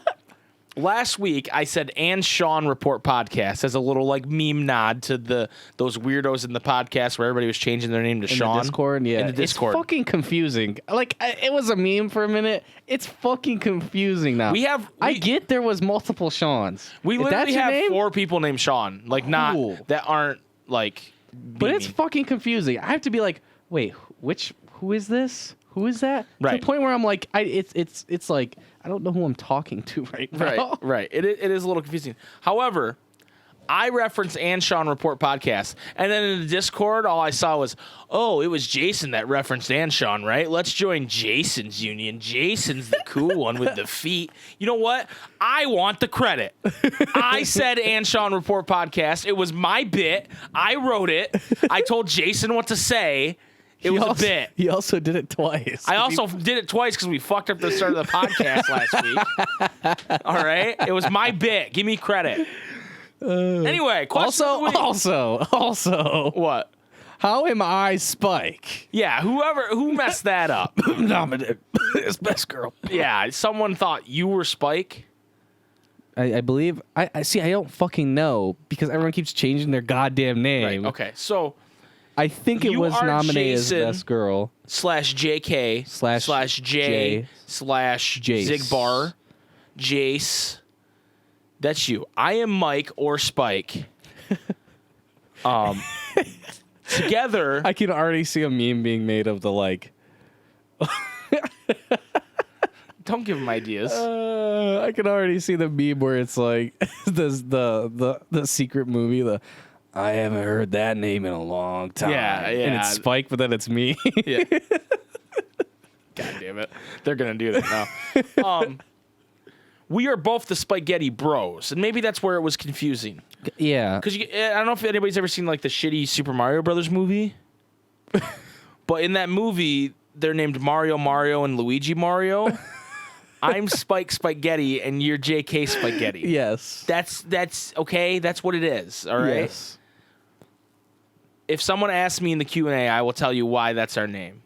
Last week, I said and Sean Report Podcast as a little like meme nod to those weirdos in the podcast where everybody was changing their name to Sean. The Discord, yeah. In the Discord. It's fucking confusing. Like, it was a meme for a minute. It's fucking confusing now. I get there was multiple Seans. We If literally that's your have name, 4 people named Sean. Like, not Cool. that aren't like. but it's fucking confusing. I have to be like, wait, who is this? Who is that? Right. To the point where I'm like, it's like I don't know who I'm talking to right now. Right. It is a little confusing. However, I referenced and Sean Report Podcast, and then in the Discord, all I saw was, oh, it was Jason that referenced and Sean, right? Let's join Jason's union. Jason's the cool one with the feet. You know what? I want the credit. I said and Sean Report Podcast. It was my bit. I wrote it. I told Jason what to say. It was a bit. He also did it twice. I also did it twice because we fucked up the start of the podcast last week. All right? It was my bit. Give me credit. Anyway, question of the week. Also. What? How am I Spike? Yeah, who messed that up? Nominated as best girl. Yeah, someone thought you were Spike. I believe. I see. I don't fucking know because everyone keeps changing their goddamn name. Right. Okay. So I think it You was are nominated Jason as best girl. /JK J /J Jace. Zigbar Jace. That's you. I am Mike or Spike. Together. I can already see a meme being made of the like. Don't give him ideas. I can already see the meme where it's like the secret movie. I haven't heard that name in a long time. Yeah. And it's Spike, but then it's me. Yeah. God damn it. They're going to do that now. We are both the SpikeGhetti bros, and maybe that's where it was confusing. Yeah. Because I don't know if anybody's ever seen like the shitty Super Mario Brothers movie, but in that movie, they're named Mario, and Luigi Mario. I'm SpikeGhetti, and you're JK SpikeGhetti. Yes. That's okay. That's what it is. All right. Yes. If someone asks me in the Q&A, I will tell you why that's our name.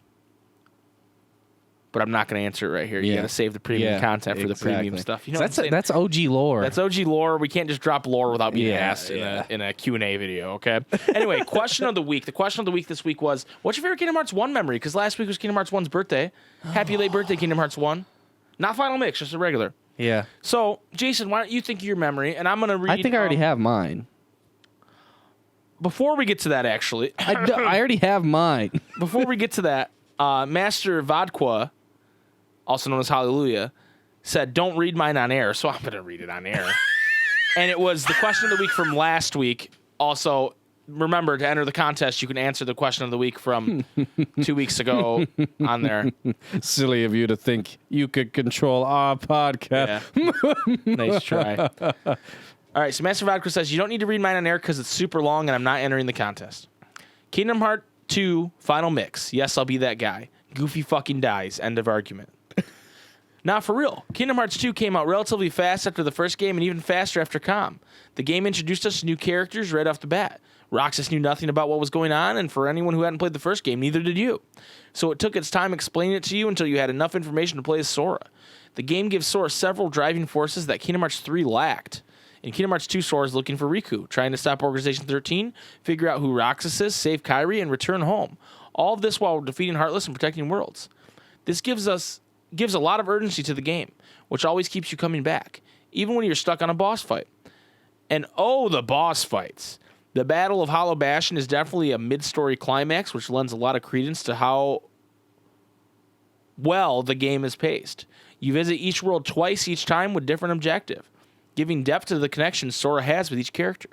But I'm not going to answer it right here. You got to save the premium content for the premium stuff. You know what I'm saying? That's OG lore. That's OG lore. We can't just drop lore without being Yeah, asked yeah. in a Q&A video, okay? Anyway, question of the week. The question of the week this week was, what's your favorite Kingdom Hearts 1 memory? Because last week was Kingdom Hearts 1's birthday. Happy late birthday, Kingdom Hearts 1. Not Final Mix, just a regular. Yeah. So, Jason, why don't you think of your memory? And I'm going to read... I think I already have mine. Before we get to that, actually... I already have mine. Before we get to that, Master Vodka, also known as Hallelujah, said, don't read mine on air. So I'm going to read it on air. And it was the question of the week from last week. Also, remember, to enter the contest, you can answer the question of the week from 2 weeks ago on there. Silly of you to think you could control our podcast. Yeah. Nice try. All right, so Master Vodka says, you don't need to read mine on air because it's super long and I'm not entering the contest. Kingdom Hearts 2 Final Mix. Yes, I'll be that guy. Goofy fucking dies. End of argument. Now, for real, Kingdom Hearts 2 came out relatively fast after the first game and even faster after COM. The game introduced us to new characters right off the bat. Roxas knew nothing about what was going on, and for anyone who hadn't played the first game, neither did you. So it took its time explaining it to you until you had enough information to play as Sora. The game gives Sora several driving forces that Kingdom Hearts 3 lacked. In Kingdom Hearts 2, Sora is looking for Riku, trying to stop Organization 13, figure out who Roxas is, save Kairi, and return home. All of this while defeating Heartless and protecting worlds. This gives a lot of urgency to the game, which always keeps you coming back, even when you're stuck on a boss fight. And oh, the boss fights. The Battle of Hollow Bastion is definitely a mid-story climax, which lends a lot of credence to how well the game is paced. You visit each world twice each time with different objective, giving depth to the connections Sora has with each character.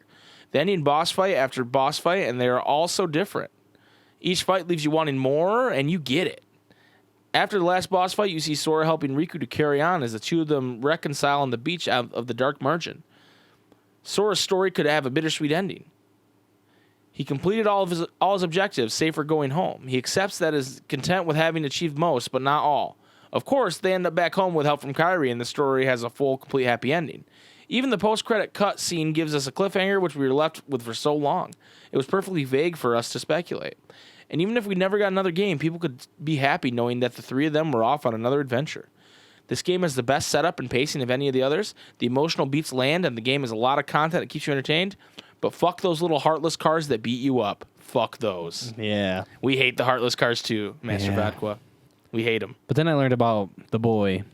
The ending boss fight after boss fight, and they are all so different. Each fight leaves you wanting more, and you get it. After the last boss fight, you see Sora helping Riku to carry on as the two of them reconcile on the beach of the Dark Margin. Sora's story could have a bittersweet ending. He completed all his objectives, save for going home. He accepts that is content with having achieved most, but not all. Of course, they end up back home with help from Kairi, and the story has a full, complete, happy ending. Even the post-credit cut scene gives us a cliffhanger, which we were left with for so long. It was perfectly vague for us to speculate. And even if we never got another game, people could be happy knowing that the three of them were off on another adventure. This game has the best setup and pacing of any of the others. The emotional beats land, and the game has a lot of content that keeps you entertained. But fuck those little heartless cars that beat you up. Fuck those. Yeah. We hate the heartless cars too, Master Vodka. We hate them. But then I learned about the boy,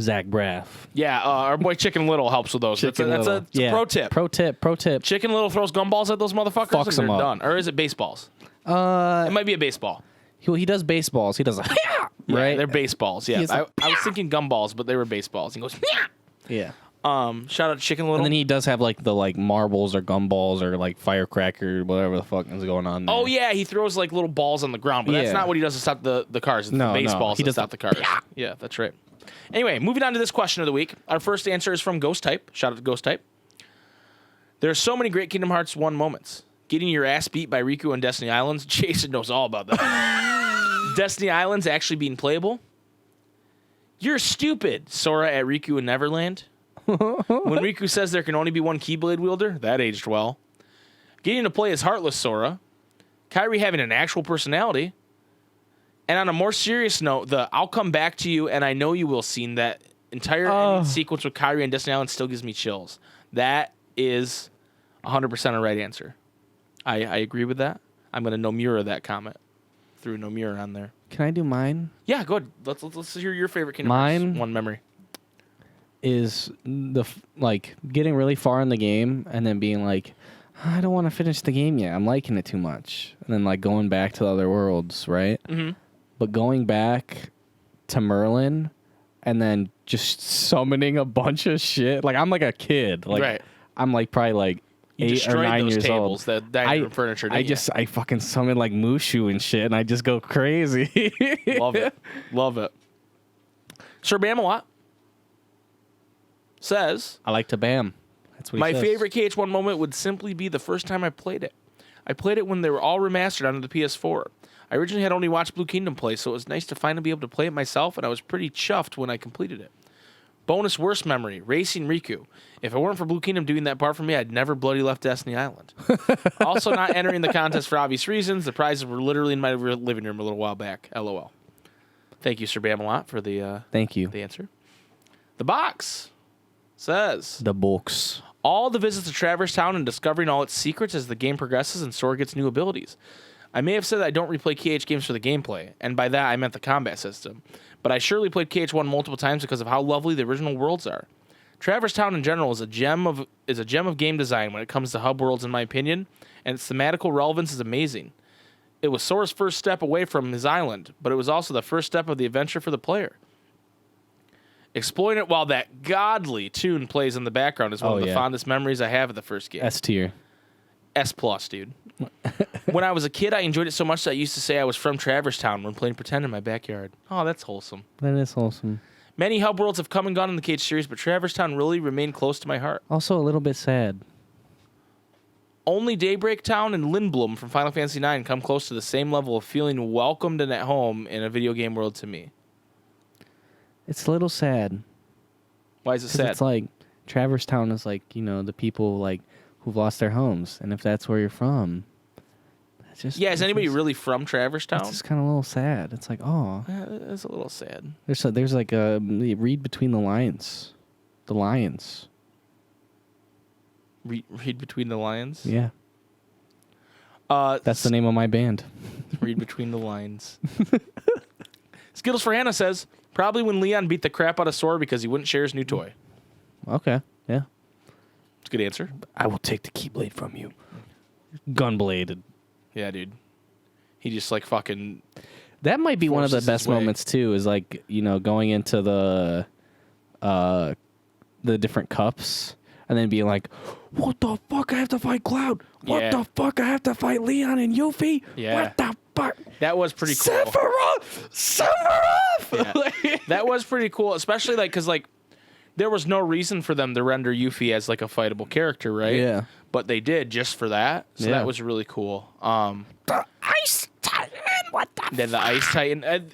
Zach Braff. Yeah, our boy Chicken Little helps with those. That's a pro tip. Pro tip. Chicken Little throws gumballs at those motherfuckers Fucks and they're them up. done. Or is it baseballs? It might be a baseball. He does baseballs. He does Yeah, right? they're baseballs. Yeah, I was thinking gumballs, but they were baseballs. He goes, yeah. Shout out to Chicken Little. And then he does have like the marbles or gumballs or like firecracker, whatever the fuck is going on there. Oh yeah, he throws like little balls on the ground, but that's not what he does to stop the cars. It's the baseballs that stop the cars. Yeah, that's right. Anyway, moving on to this question of the week. Our first answer is from Ghost Type. Shout out to Ghost Type. There are so many great Kingdom Hearts 1 moments. Getting your ass beat by Riku on Destiny Islands. Jason knows all about that. Destiny Islands actually being playable. You're stupid, Sora at Riku in Neverland. When Riku says there can only be one Keyblade wielder, that aged well. Getting to play as Heartless Sora. Kairi having an actual personality. And on a more serious note, the I'll come back to you and I know you will scene, that entire ending sequence with Kairi and Destiny Island still gives me chills. That is 100% a right answer. I agree with that. I'm going to Nomura that comment. Threw Nomura on there. Can I do mine? Yeah, go ahead. Let's hear your favorite Kingdom Mine Hearts 1 memory. Is getting really far in the game and then being like, I don't want to finish the game yet. I'm liking it too much. And then going back to the other worlds, right? Mm-hmm. But going back to Merlin and then just summoning a bunch of shit. Like I'm like a kid. Right. I'm probably you 8 or 9 years old. That dining room furniture. I fucking summon Mushu and shit, and I just go crazy. Love it. Sir Bamalot says, I like to bam. That's what he says. My favorite KH1 moment would simply be the first time I played it. I played it when they were all remastered onto the PS4. I originally had only watched Blue Kingdom play, so it was nice to finally be able to play it myself, and I was pretty chuffed when I completed it. Bonus worst memory, racing Riku. If it weren't for Blue Kingdom doing that part for me, I'd never bloody left Destiny Island. Also not entering the contest for obvious reasons. The prizes were literally in my living room a little while back. LOL. Thank you, Sir Bamalot, for the Thank you. The answer. The box says, the books. All the visits to Traverse Town and discovering all its secrets as the game progresses and Sora gets new abilities. I may have said that I don't replay KH games for the gameplay, and by that I meant the combat system. But I surely played KH1 multiple times because of how lovely the original worlds are. Traverse Town in general is a gem of game design when it comes to hub worlds, in my opinion, and its thematical relevance is amazing. It was Sora's first step away from his island, but it was also the first step of the adventure for the player. Exploring it while that godly tune plays in the background is one of the fondest memories I have of the first game. S tier. S+, dude. When I was a kid, I enjoyed it so much that I used to say I was from Traverse Town when playing pretend in my backyard. Oh, that's wholesome. That is wholesome. Many hub worlds have come and gone in the Cage series, but Traverse Town really remained close to my heart. Also a little bit sad. Only Daybreak Town and Lindblom from Final Fantasy IX come close to the same level of feeling welcomed and at home in a video game world to me. It's a little sad. Why is it sad? It's like Traverse Town is like, the people like who've lost their homes, and if that's where you're from, that's just is anybody really from Traverse Town? It's just kind of a little sad. It's like, oh, It's a little sad. there's like a read between the lines, the lions. Read Between the Lions? Yeah, that's the name of my band. Read Between the Lines. Skittles for Hannah says, probably when Leon beat the crap out of Sora because he wouldn't share his new toy. Okay, yeah. It's a good answer. I will take the Keyblade from you. Gunbladed. Yeah, dude. He just like fucking... That might be one of the forces his best way. moments too. Is like going into the different cups and then being like, "What the fuck? I have to fight Cloud. What Yeah. the fuck? I have to fight Leon and Yuffie. Yeah. What the fuck? That was pretty cool. Sephiroth! Yeah. That was pretty cool, especially like because like there was no reason for them to render Yuffie as like a fightable character, right? Yeah. But they did just for that, so Yeah. that was really cool. The Ice Titan. What the? Then the Ice Titan.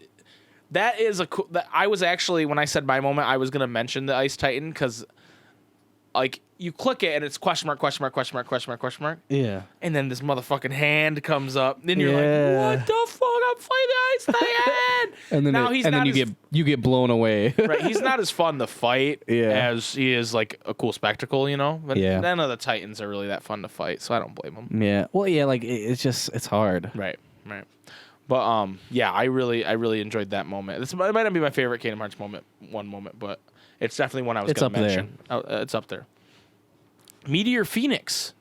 That is a cool. I was actually when I said my moment, I was gonna mention the Ice Titan because like you click it and it's question mark, question mark, question mark, question mark, question mark. Yeah. And then this motherfucking hand comes up. Then you're Yeah. like, what the fuck? I'm fighting the Ice Titan. And then now he's not you get blown away. right. He's not as fun to fight Yeah. as he is like a cool spectacle, But Yeah. none of the Titans are really that fun to fight, so I don't blame him. Yeah. Well, yeah. Like it's hard. Right. But yeah, I really enjoyed that moment. It might not be my favorite Kingdom Hearts moment, but it's definitely one I was It's going to up there. mention. It's up there. Meteor Phoenix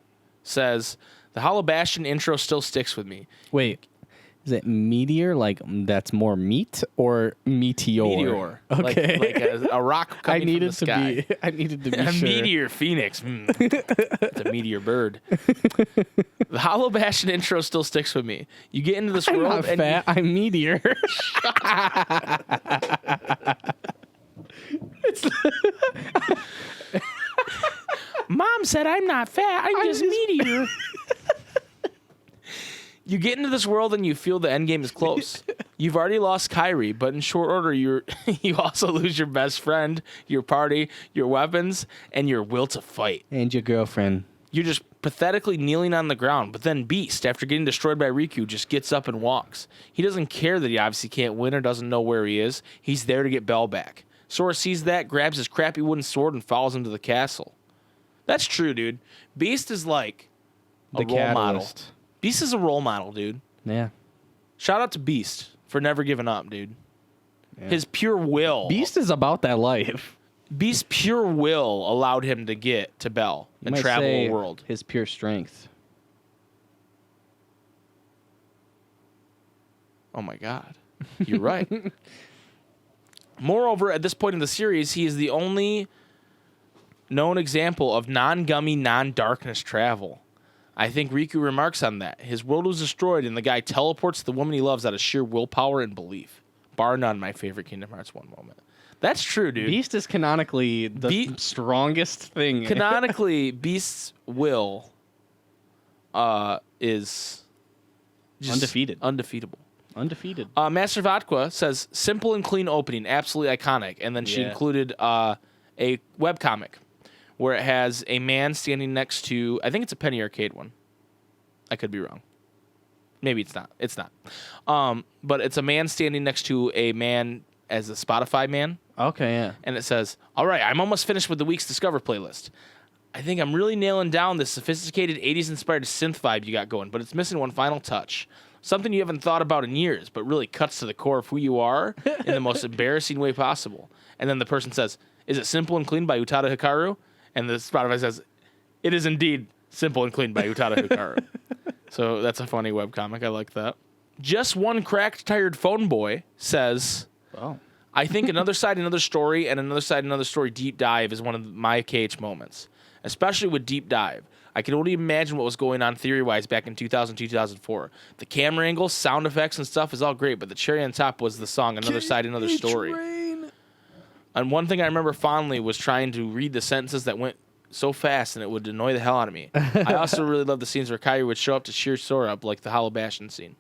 says the Hollow Bastion intro still sticks with me. Wait. Is it meteor? Like that's more meat or meteor? Meteor, Okay. like a rock coming from the sky. I needed to be A sure. meteor phoenix. It's a meteor bird. The Hollow Bastion intro still sticks with me. You get into this I'm world not and fat. I'm meteor. Mom said I'm not fat. I'm just meteor. You get into this world and you feel the end game is close. You've already lost Kyrie, but in short order, you also lose your best friend, your party, your weapons, and your will to fight. And your girlfriend. You're just pathetically kneeling on the ground, but then Beast, after getting destroyed by Riku, just gets up and walks. He doesn't care that he obviously can't win or doesn't know where he is. He's there to get Belle back. Sora sees that, grabs his crappy wooden sword, and follows him to the castle. That's true, dude. Beast is like a The role model. catalyst. Beast is a role model, dude. Yeah. Shout out to Beast for never giving up, dude. Yeah. His pure will. Beast is about that life. Beast's pure will allowed him to get to Belle and Might travel say the world. His pure strength. Oh my God. You're right. Moreover, at this point in the series, he is the only known example of non-gummy, non-darkness travel. I think Riku remarks on that. His world was destroyed, and the guy teleports the woman he loves out of sheer willpower and belief. Bar none, my favorite Kingdom Hearts 1 moment. That's true, dude. Beast is canonically the strongest thing. Canonically, Beast's will is just undefeatable. Undefeated. Master Vodka says, simple and clean opening, absolutely iconic. And then she Yeah. included a webcomic where it has a man standing next to, I think it's a Penny Arcade one. I could be wrong. Maybe it's not. It's not. But it's a man standing next to a man as a Spotify man. Okay, yeah. And it says, all right, I'm almost finished with the week's Discover playlist. I think I'm really nailing down this sophisticated 80s-inspired synth vibe you got going, but it's missing one final touch. Something you haven't thought about in years, but really cuts to the core of who you are in the most embarrassing way possible. And then the person says, is it Simple and Clean by Utada Hikaru? And the Spotify says, it is indeed Simple and Clean by Utada Hikaru. So that's a funny webcomic. I like that. Just One Cracked Tired Phone Boy says, Oh. I think Another Side, Another Story, and Another Side, Another Story Deep Dive is one of my KH moments, especially with Deep Dive. I can only imagine what was going on theory-wise back in 2000, 2004. The camera angles, sound effects, and stuff is all great, but the cherry on top was the song Another Side, Another Story. And one thing I remember fondly was trying to read the sentences that went so fast, and it would annoy the hell out of me. I also really loved the scenes where Caillou would show up to cheer Sora up, like the Hollow Bastion scene.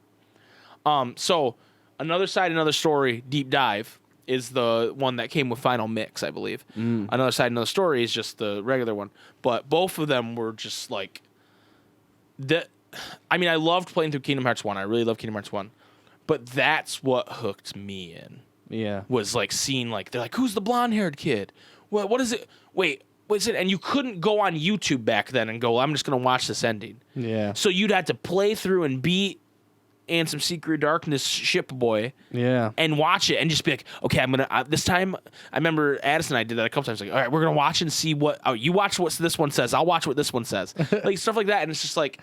So, Another Side, Another Story, Deep Dive is the one that came with Final Mix, I believe. Another Side, Another Story is just the regular one. But both of them were just like... I mean, I loved playing through Kingdom Hearts 1. I really love Kingdom Hearts 1. But that's what hooked me in. Yeah. Was like seeing like, they're like, who's the blonde-haired kid? What is it? Wait, what's it? And you couldn't go on YouTube back then and go, I'm just going to watch this ending. Yeah. So you'd have to play through and beat Ansem Secret Darkness Ship Boy. Yeah. And watch it and just be like, okay, I'm going to, this time, I remember Addison and I did that a couple times. Like, all right, we're going to watch and see what, you watch what this one says. I'll watch what this one says. Like stuff like that. And it's just like,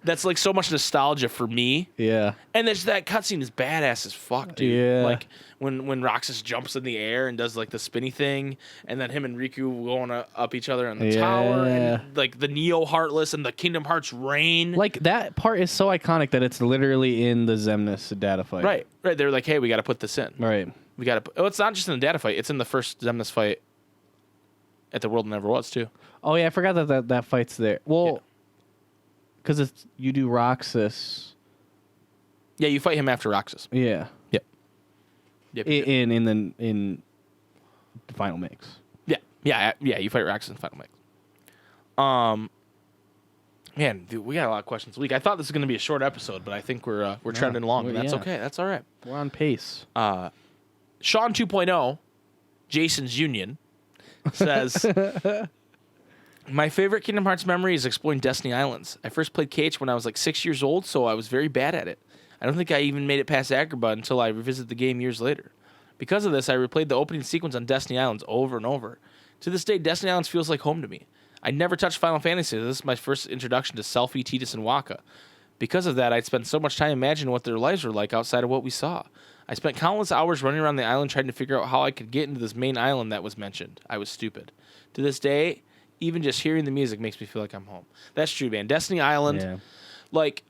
that's like so much nostalgia for me. Yeah. And that cutscene is badass as fuck, dude. Yeah. Like when Roxas jumps in the air and does like the spinny thing, and then him and Riku going up each other on the tower, and like the Neo Heartless and the Kingdom Hearts rain. Like that part is so iconic that it's literally in the Xemnas data fight. Right. They're like, hey, we got to put this in. Right. We got to. Oh, it's not just in the data fight. It's in the first Xemnas fight at the World Never Was too. Oh yeah, I forgot that fight's there. Well, because it's you do Roxas. Yeah, you fight him after Roxas. Yeah. Yep. In the Final Mix. Yeah. You fight Roxas in Final Mix. Man, dude, we got a lot of questions this week. I thought this was going to be a short episode, but I think we're trending along, and that's okay. That's all right. We're on pace. Sean 2.0, Jason's Union, says, my favorite Kingdom Hearts memory is exploring Destiny Islands. I first played KH when I was like 6 years old, so I was very bad at it. I don't think I even made it past Agrabah until I revisited the game years later. Because of this, I replayed the opening sequence on Destiny Islands over and over. To this day, Destiny Islands feels like home to me. I never touched Final Fantasy. This is my first introduction to Selphie, Tidus, and Waka. Because of that, I'd spent so much time imagining what their lives were like outside of what we saw. I spent countless hours running around the island trying to figure out how I could get into this main island that was mentioned. I was stupid. To this day, even just hearing the music makes me feel like I'm home. That's true, man. Destiny Island, like...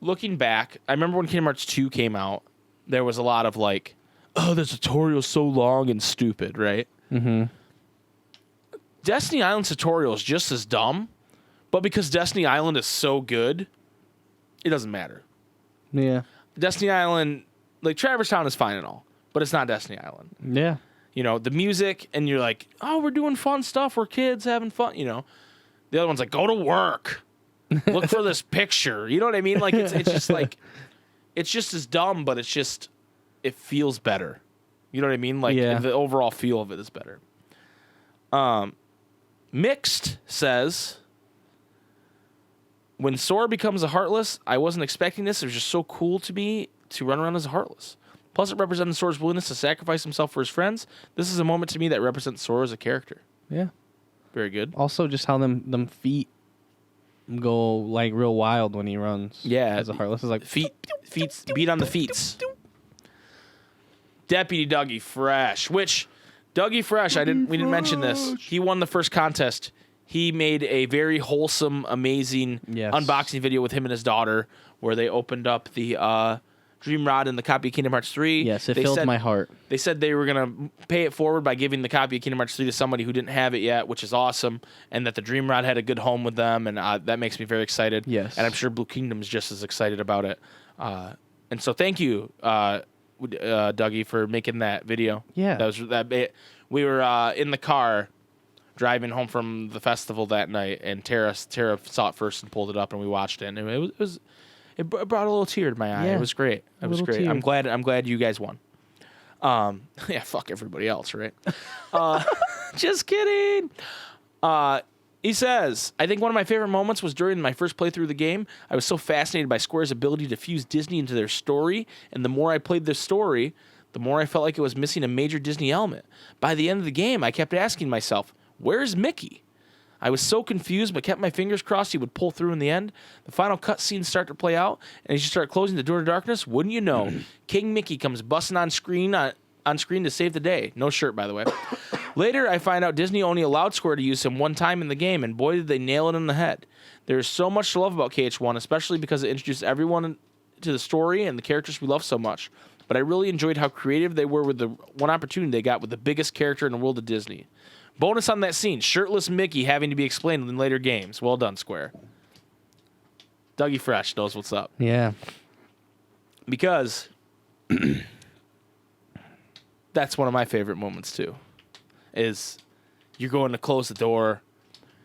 Looking back, I remember when Kingdom Hearts 2 came out, there was a lot of like, oh, the tutorial's so long and stupid, right? Mm-hmm. Destiny Island tutorial is just as dumb, but because Destiny Island is so good, it doesn't matter. Yeah. Destiny Island, like Traverse Town is fine and all, but it's not Destiny Island. Yeah. You know, the music, and you're like, oh, we're doing fun stuff. We're kids having fun, you know. The other one's like, go to work. Look for this picture. You know what I mean? Like it's just like it's just as dumb, but it feels better. You know what I mean? Like the overall feel of it is better. Mixed says, when Sora becomes a Heartless, I wasn't expecting this. It was just so cool to me to run around as a Heartless. Plus, it represented Sora's willingness to sacrifice himself for his friends. This is a moment to me that represents Sora as a character. Yeah. Very good. Also, just how them feet go like real wild when he runs. Yeah. As a Heartless is like feet beat on the feet. Deputy Dougie Fresh, which Dougie Fresh, we didn't mention this. He won the first contest. He made a very wholesome, amazing unboxing video with him and his daughter where they opened up the Dream Rod and the copy of Kingdom Hearts 3. Yes, it filled my heart. They said they were going to pay it forward by giving the copy of Kingdom Hearts 3 to somebody who didn't have it yet, which is awesome, and that the Dream Rod had a good home with them, and that makes me very excited. Yes. And I'm sure Blue Kingdom is just as excited about it. And so thank you, Dougie, for making that video. Yeah. We were in the car driving home from the festival that night, and Tara saw it first and pulled it up, and we watched it, and it brought a little tear to my eye. Yeah, it was great. It was great. Tear. I'm glad you guys won. Yeah, fuck everybody else, right? Just kidding. He says, I think one of my favorite moments was during my first playthrough of the game. I was so fascinated by Square's ability to fuse Disney into their story, and the more I played this story, the more I felt like it was missing a major Disney element. By the end of the game, I kept asking myself, where's Mickey? I was so confused, but kept my fingers crossed he would pull through in the end. The final cutscenes start to play out, and as you start closing the door to darkness, wouldn't you know, King Mickey comes busting on screen on screen to save the day. No shirt, by the way. Later, I find out Disney only allowed Square to use him one time in the game, and boy, did they nail it in the head. There is so much to love about KH1, especially because it introduced everyone to the story and the characters we love so much. But I really enjoyed how creative they were with the one opportunity they got with the biggest character in the world of Disney. Bonus on that scene, shirtless Mickey having to be explained in later games. Well done, Square. Dougie Fresh knows what's up. Yeah. Because that's one of my favorite moments, too, is you're going to close the door.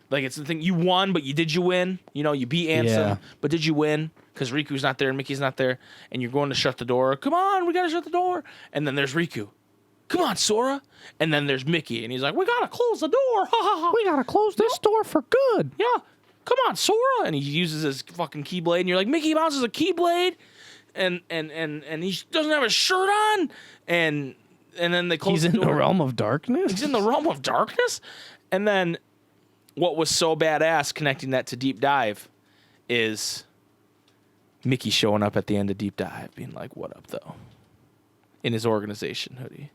Like, it's the thing, you won, but did you win? You know, you beat Ansem, Yeah. but did you win? Because Riku's not there and Mickey's not there, and you're going to shut the door. Come on, we got to shut the door. And then there's Riku. Come on, Sora. And then there's Mickey, and he's like, we got to close the door. Ha, ha, ha. We gotta close this door for good. Yeah. Come on, Sora. And he uses his fucking Keyblade, and you're like, Mickey Mouse is a Keyblade? And he doesn't have a shirt on? And then they close He's the in door. the realm of darkness. He's in the realm of darkness? And then what was so badass connecting that to Deep Dive is Mickey showing up at the end of Deep Dive being like, what up, though? In his organization hoodie.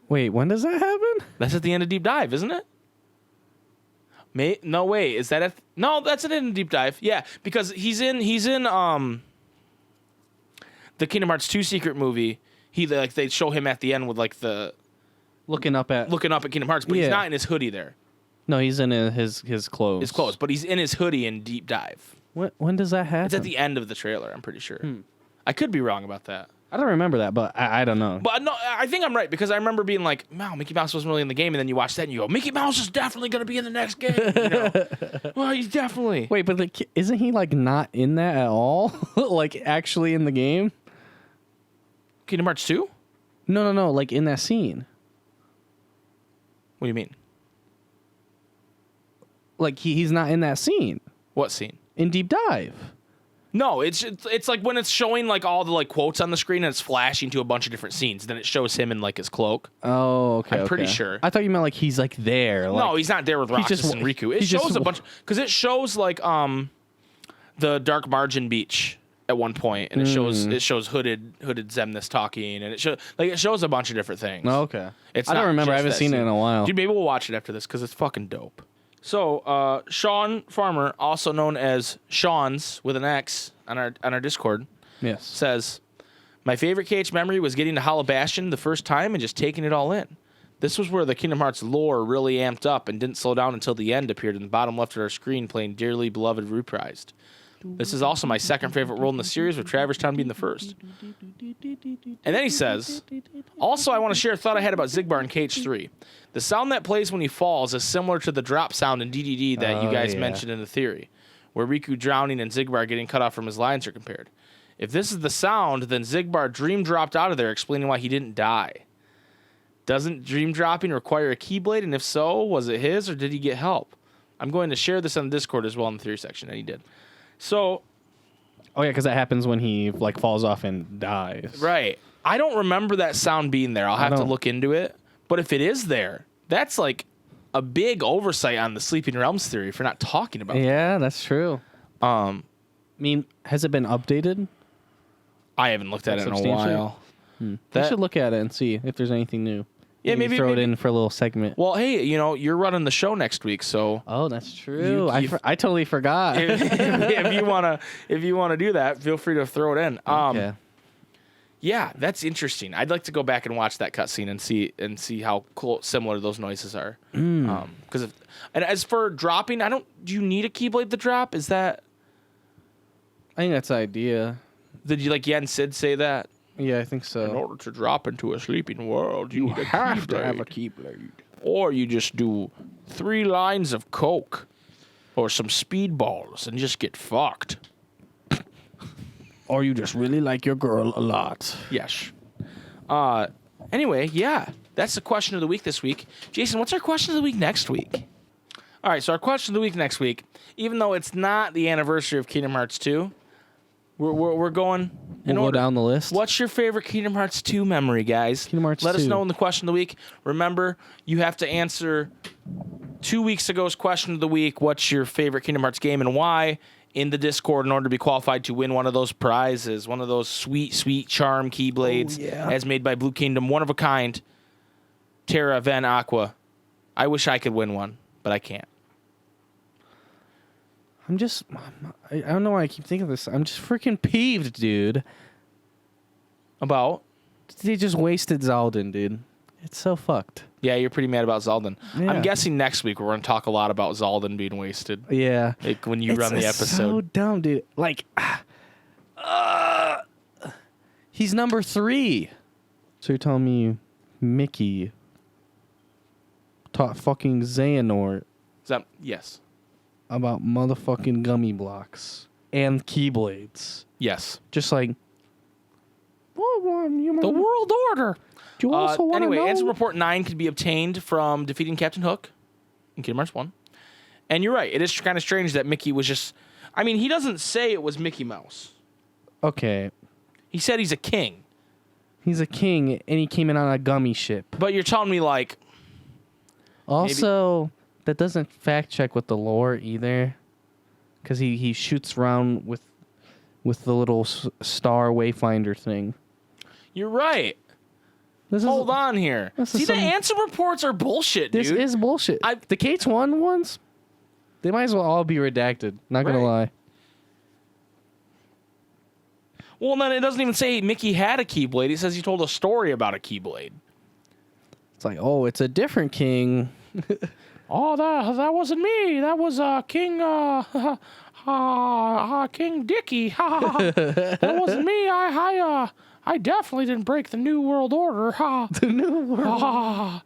Wait, when does that happen? That's at the end of Deep Dive, isn't it? No, wait. Is that no, that's at the end of Deep Dive. Yeah, because he's in the Kingdom Hearts 2 secret movie. They show him at the end with like the Looking up at Kingdom Hearts, but he's not in his hoodie there. No, he's in his clothes. His clothes, but he's in his hoodie in Deep Dive. When does that happen? It's at the end of the trailer, I'm pretty sure. I could be wrong about that. I don't remember that, but I don't know. But no, I think I'm right because I remember being like, wow, Mickey Mouse wasn't really in the game. And then you watch that and you go, Mickey Mouse is definitely going to be in the next game. You know? Well, he's definitely. Wait, but isn't he like not in that at all? Like actually in the game? Kingdom Hearts 2? No. Like in that scene. What do you mean? Like he's not in that scene. What scene? In Deep Dive. No, it's like when it's showing like all the like quotes on the screen and it's flashing to a bunch of different scenes. Then it shows him in like his cloak. Oh, okay. I'm pretty sure. I thought you meant like he's like there. No, he's not there with Roxas and Riku. It shows a bunch because it shows like the Dark Margin Beach at one point, and it shows hooded Xemnas talking, and it shows a bunch of different things. Oh, okay. It's I don't not remember. I just haven't that seen it scene. in a while. Dude, maybe we'll watch it after this because it's fucking dope. So, Sean Farmer, also known as Sean's with an X on our Discord, Yes. says, my favorite KH memory was getting to Hollow Bastion the first time and just taking it all in. This was where the Kingdom Hearts lore really amped up and didn't slow down until the end appeared in the bottom left of our screen playing Dearly Beloved Reprised. This is also my second favorite world in the series, with Traverse Town being the first. And then he says, also, I want to share a thought I had about Xigbar in KH3. The sound that plays when he falls is similar to the drop sound in DDD that you guys mentioned in the theory, where Riku drowning and Xigbar getting cut off from his lines are compared. If this is the sound, then Xigbar dream dropped out of there, explaining why he didn't die. Doesn't dream dropping require a Keyblade, and if so, was it his or did he get help? I'm going to share this on the Discord as well in the theory section, and he did. So, Oh yeah, because that happens when he like falls off and dies. right. I don't remember that sound being there. I'll have to look into it. But if it is there, that's like a big oversight on the Sleeping Realms theory for not talking about it. Yeah, that's true. I mean, has it been updated? I haven't looked at it in a Substantially? while. We That- should look at it and see if there's anything new. Yeah, maybe throw it in for a little segment. Well, hey, you're running the show next week, so Oh, that's true. You- I totally forgot. if you wanna do that, feel free to throw it in. Okay. Yeah, that's interesting. I'd like to go back and watch that cutscene and see how similar those noises are. Because and as for dropping, do you need a Keyblade to drop? Is that I think that's the idea. did you like Yen Sid say that? Yeah, I think so. In order to drop into a sleeping world, you need a Keyblade. Or you just do 3 lines of Coke or some speedballs and just get fucked. Or you just really like your girl a lot. Yes. Anyway, yeah, that's the question of the week this week. Jason, what's our question of the week next week? All right, so our question of the week next week, even though it's not the anniversary of Kingdom Hearts 2, we're going in We'll go order. down the list. What's your favorite Kingdom Hearts 2 memory, guys? Kingdom Hearts Let us 2. know in the question of the week. Remember, you have to answer 2 weeks ago's question of the week, what's your favorite Kingdom Hearts game and why? In the Discord, in order to be qualified to win one of those prizes, one of those sweet, sweet charm keyblades as made by Blue Kingdom, one of a kind, Terra Ven Aqua. I wish I could win one, but I can't. I don't know why I keep thinking of this. I'm just freaking peeved, dude. About? They just wasted Zaldin, dude. It's so fucked. Yeah, you're pretty mad about Zaldin. Yeah. I'm guessing next week we're going to talk a lot about Zaldin being wasted. Yeah. Like when you run the It's episode. so dumb, dude. Like, he's number 3. So you're telling me Mickey taught fucking Xehanort Yes. about motherfucking gummy blocks and keyblades. Yes. Just like, The World Order. Do you also want to Anyway, know? Ansem Report 9 can be obtained from defeating Captain Hook in Kingdom Hearts 1. And you're right. It is kind of strange that Mickey was just... I mean, he doesn't say it was Mickey Mouse. Okay. He said he's a king. He's a king, and he came in on a gummy ship. But you're telling me, like... Also, that doesn't fact check with the lore either. Because he shoots around with the little star wayfinder thing. You're right. Hold on here. See, the Ansem Reports are bullshit, dude. This is bullshit. The KH1 ones, they might as well all be redacted. Not going to lie. Well, then it doesn't even say Mickey had a Keyblade. It says he told a story about a Keyblade. It's like, oh, it's a different king. Oh, that wasn't me. That was King King Dicky. That wasn't me. I definitely didn't break the New World Order. The New World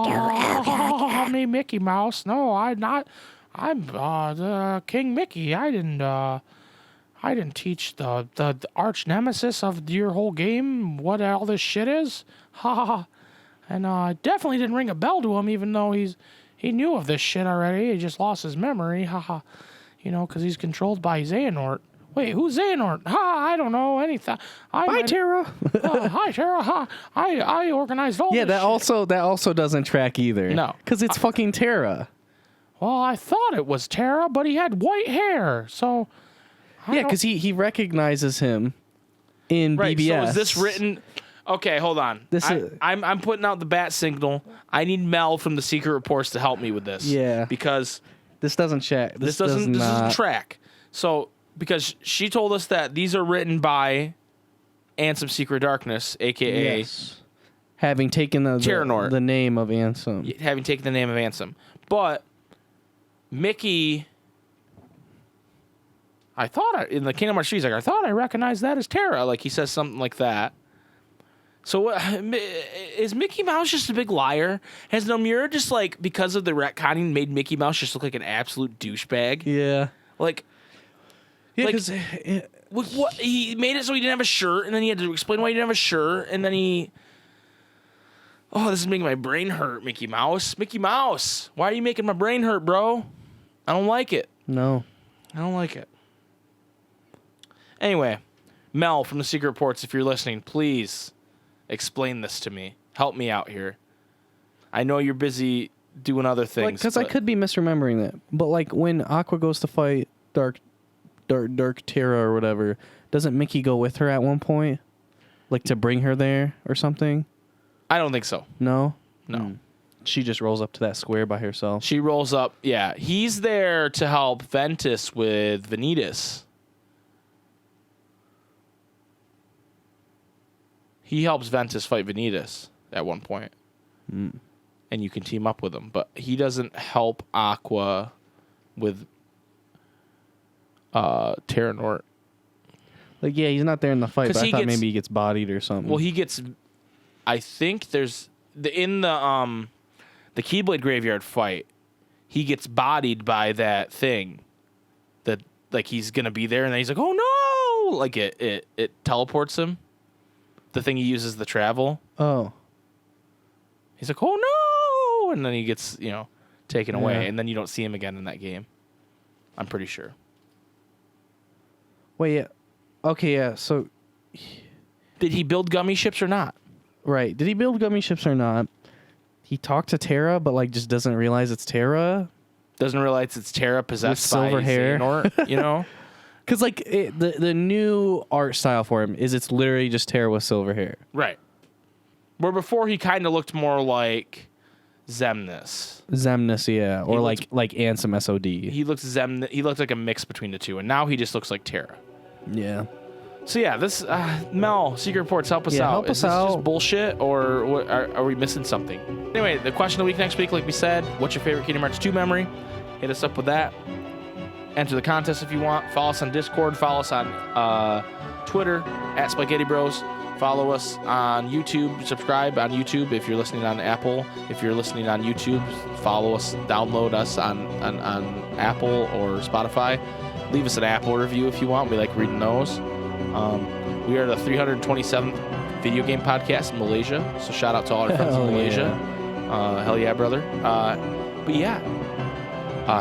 Order. Me, Mickey Mouse. No, I'm not. I'm the King Mickey. I didn't teach the arch nemesis of your whole game what all this shit is. And I definitely didn't ring a bell to him, even though he knew of this shit already. He just lost his memory. Because he's controlled by Xehanort. Wait, who's Xehanort? I don't know anything. Bye, Terra. Hi, Terra. I organized all Yeah, this shit. that also doesn't track either. No. Because it's fucking Terra. Well, I thought it was Terra, but he had white hair, so... Yeah, because he recognizes him in BBS. So is this written... Okay, hold on. I'm putting out the bat signal. I need Mel from the Secret Reports to help me with this. Yeah. Because... This doesn't check. This doesn't track. So, because she told us that these are written by Ansem Secret Darkness, a.k.a. Yes. Having taken the name of Ansem. Having taken the name of Ansem. But Mickey... in the Kingdom Hearts 3, he's like, I thought I recognized that as Terra. Like, he says something like that. So, is Mickey Mouse just a big liar? Has Nomura just, like, because of the retconning, made Mickey Mouse just look like an absolute douchebag? Yeah. Like... Yeah, like, because... what he made it so he didn't have a shirt, and then he had to explain why he didn't have a shirt, and then he... Oh, this is making my brain hurt, Mickey Mouse. Mickey Mouse, why are you making my brain hurt, bro? I don't like it. No. I don't like it. Anyway, Mel from the Secret Reports, if you're listening, please explain this to me. Help me out here. I know you're busy doing other things. Because I could be misremembering that. But, like, when Aqua goes to fight Dark Terra or whatever, doesn't Mickey go with her at one point? Like, to bring her there or something? I don't think so. No? No. She just rolls up to that square by herself. She rolls up. Yeah. He's there to help Ventus with Vanitas. He helps Ventus fight Vanitas at one point. And you can team up with him. But he doesn't help Aqua with Terranort. Like, yeah, he's not there in the fight, but I thought gets, maybe he gets bodied or something. Well, he gets... I think there's... In the Keyblade Graveyard fight, he gets bodied by that thing. That, like, he's going to be there, and then he's like, oh, no! Like, it teleports him. The thing he uses to travel. Oh. He's like, oh, no! And then he gets, taken away, and then you don't see him again in that game. I'm pretty sure. Wait, yeah. Okay, yeah, so... Did he build gummy ships or not? Right. Did he build gummy ships or not? he talked to Terra, but like just doesn't realize it's Terra. Doesn't realize it's Terra possessed With by silver hair. Xehanort, you know? Because like the new art style for him is it's literally just Terra with silver hair. Right. Where before he kind of looked more like Xemnas. Xemnas, yeah, or like Ansem SOD. He looked like a mix between the two, and now he just looks like Terra. Yeah. So yeah, this Mel, Secret Reports, help us Yeah, out. help Is us this out. just bullshit, or what, are we missing something? Anyway, the question of the week next week, like we said, what's your favorite Kingdom Hearts 2 memory? Hit us up with that. Enter the contest if you want. Follow us on Discord. Follow us on Twitter at SpikeGhetti Bros. Follow us on YouTube. Subscribe on YouTube if you're listening on Apple. If you're listening on YouTube, follow us. Download us on Apple or Spotify. Leave us an Apple review if you want. We like reading those. We are the 327th video game podcast in Malaysia. So shout out to all our friends in Malaysia. Yeah. Hell yeah, brother. But yeah.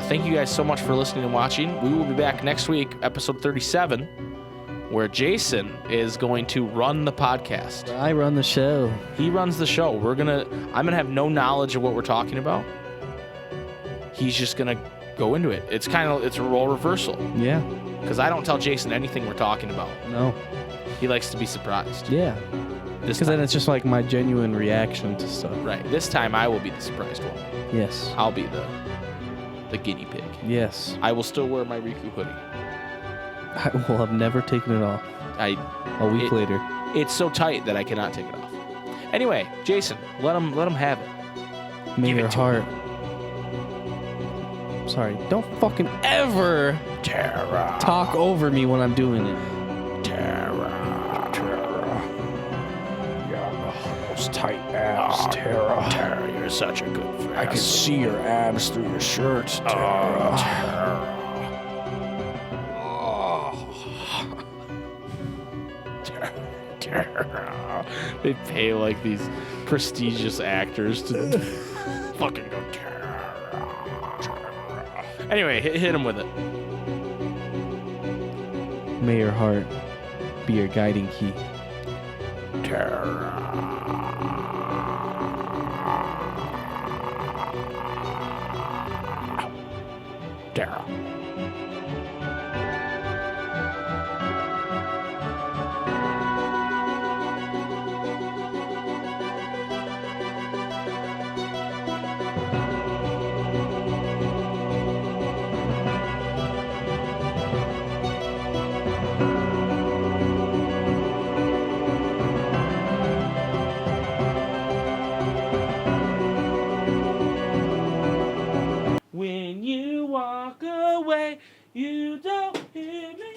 Thank you guys so much for listening and watching. We will be back next week, episode 37, where Jason is going to run the podcast. I run the show. He runs the show. I'm gonna have no knowledge of what we're talking about. He's just gonna go into it. It's a role reversal. Yeah. Because I don't tell Jason anything we're talking about. No. He likes to be surprised. Yeah. Because then it's just like my genuine reaction to stuff. Right. This time I will be the surprised one. Yes. I'll be the guinea pig. Yes. I will still wear my Riku hoodie. I will have never taken it off. A week later. It's so tight that I cannot take it off. Anyway, Jason, let him have it. May Give your it to heart. Sorry. Don't fucking ever Terra. talk over me when I'm doing it. Terra. Yeah, those tight abs, Terra. Terra, you're such a good friend. I can see your abs through your shirts, Terra. Terra. They pay like these prestigious actors to fucking go Terra. Anyway, hit him with it. May your heart be your guiding key. Terra. Terra. When you walk away, you don't hear me.